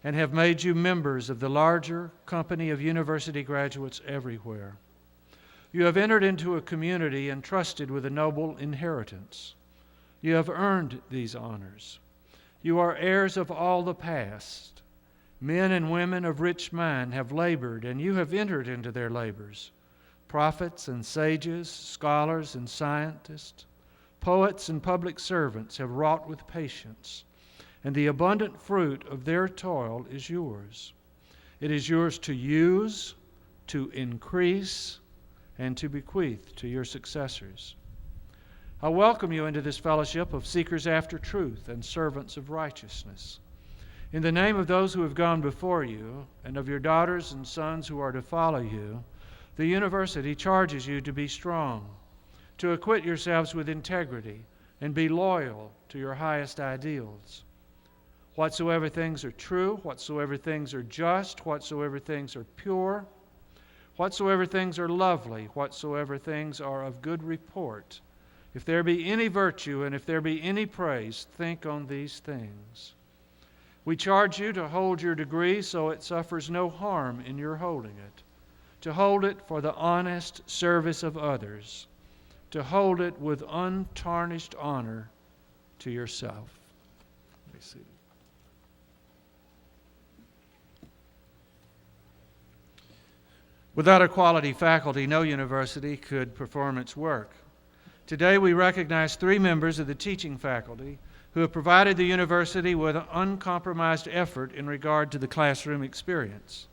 and have made you members of the larger company of university graduates everywhere. You have entered into a community entrusted with a noble inheritance. You have earned these honors. You are heirs of all the past. Men and women of rich mind have labored, and you have entered into their labors. Prophets and sages, scholars and scientists, poets and public servants have wrought with patience, and the abundant fruit of their toil is yours. It is yours to use, to increase, and to bequeath to your successors. I welcome you into this fellowship of seekers after truth and servants of righteousness. In the name of those who have gone before you and of your daughters and sons who are to follow you, the university charges you to be strong, to acquit yourselves with integrity, and be loyal to your highest ideals. Whatsoever things are true, whatsoever things are just, whatsoever things are pure, whatsoever things are lovely, whatsoever things are of good report, if there be any virtue and if there be any praise, think on these things. We charge you to hold your degree so it suffers no harm in your holding it, to hold it for the honest service of others, to hold it with untarnished honor to yourself. Be seated. Without a quality faculty, no university could perform its work. Today we recognize 3 members of the teaching faculty who have provided the university with an uncompromised effort in regard to the classroom experience.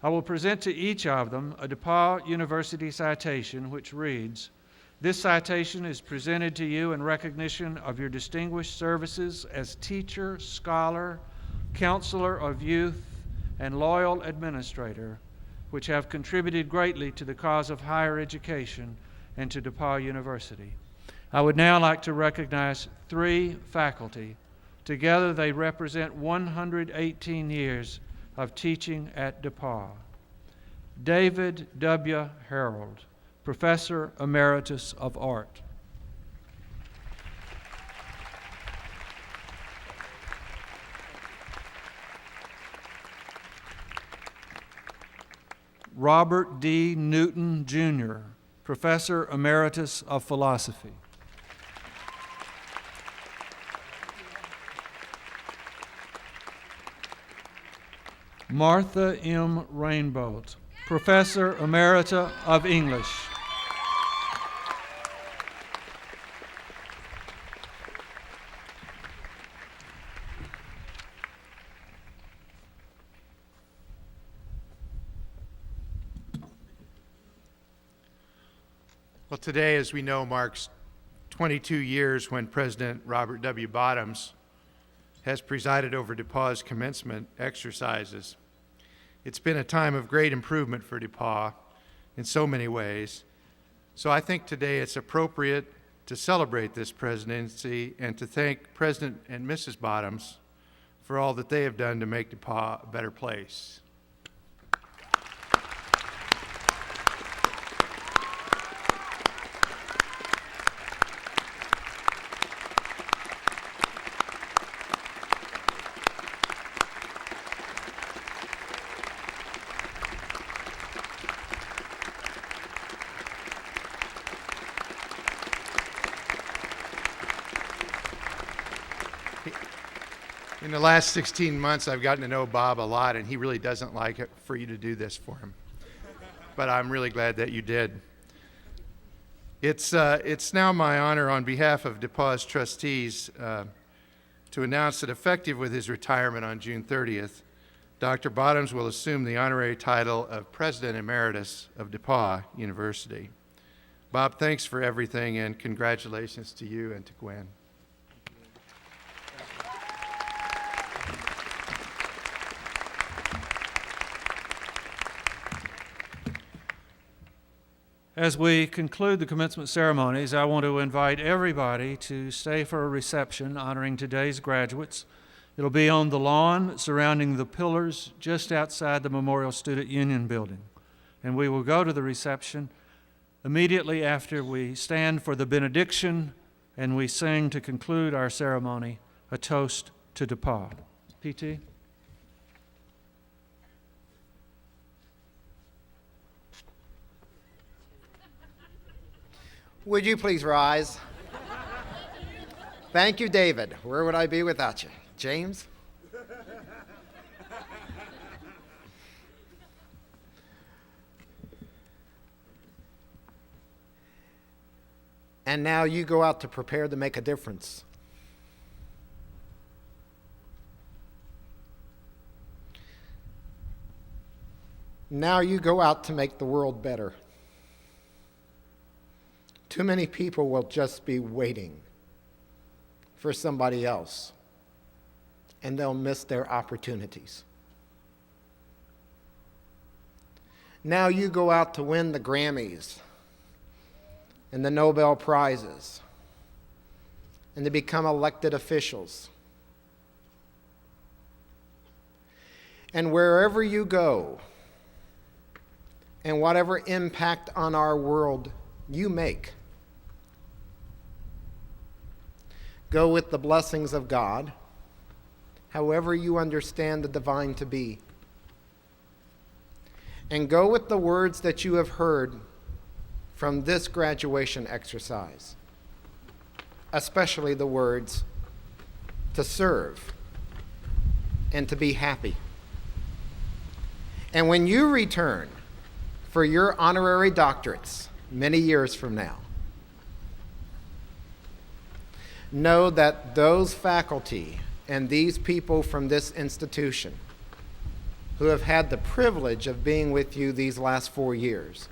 I will present to each of them a DePauw University citation which reads, "This citation is presented to you in recognition of your distinguished services as teacher, scholar, counselor of youth, and loyal administrator, which have contributed greatly to the cause of higher education and to DePauw University." I would now like to recognize 3 faculty. Together they represent 118 years of teaching at DePauw. David W. Harold, Professor Emeritus of Art. Robert D. Newton, Jr., Professor Emeritus of Philosophy. Martha M. Rainbolt, Professor Emerita of English. Well, today, as we know, marks 22 years when President Robert W. Bottoms has presided over DePauw's commencement exercises. It's been a time of great improvement for DePauw in so many ways. So I think today it's appropriate to celebrate this presidency and to thank President and Mrs. Bottoms for all that they have done to make DePauw a better place. In the last 16 months, I've gotten to know Bob a lot, and he really doesn't like it for you to do this for him. But I'm really glad that you did. It's now my honor on behalf of DePauw's trustees to announce that effective with his retirement on June 30th, Dr. Bottoms will assume the honorary title of President Emeritus of DePauw University. Bob, thanks for everything, and congratulations to you and to Gwen. As we conclude the commencement ceremonies, I want to invite everybody to stay for a reception honoring today's graduates. It'll be on the lawn surrounding the pillars just outside the Memorial Student Union building. And we will go to the reception immediately after we stand for the benediction and we sing to conclude our ceremony a toast to DePauw. PT? Would you please rise? Thank you, David. Where would I be without you? James? And now you go out to prepare to make a difference. Now you go out to make the world better. too many people will just be waiting for somebody else, and they'll miss their opportunities. Now you go out to win the Grammys and the Nobel Prizes and to become elected officials. And wherever you go, and whatever impact on our world you make, go with the blessings of God, however you understand the divine to be. And go with the words that you have heard from this graduation exercise, especially the words to serve and to be happy. And when you return for your honorary doctorates many years from now, know that those faculty and these people from this institution who have had the privilege of being with you these last 4 years,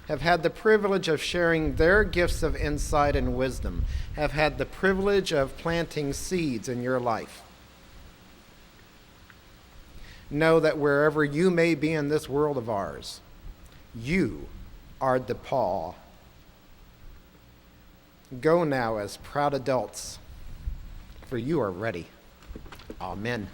have had the privilege of sharing their gifts of insight and wisdom, have had the privilege of planting seeds in your life. Know that wherever you may be in this world of ours, you are DePauw. Go now as proud adults, for you are ready. Amen.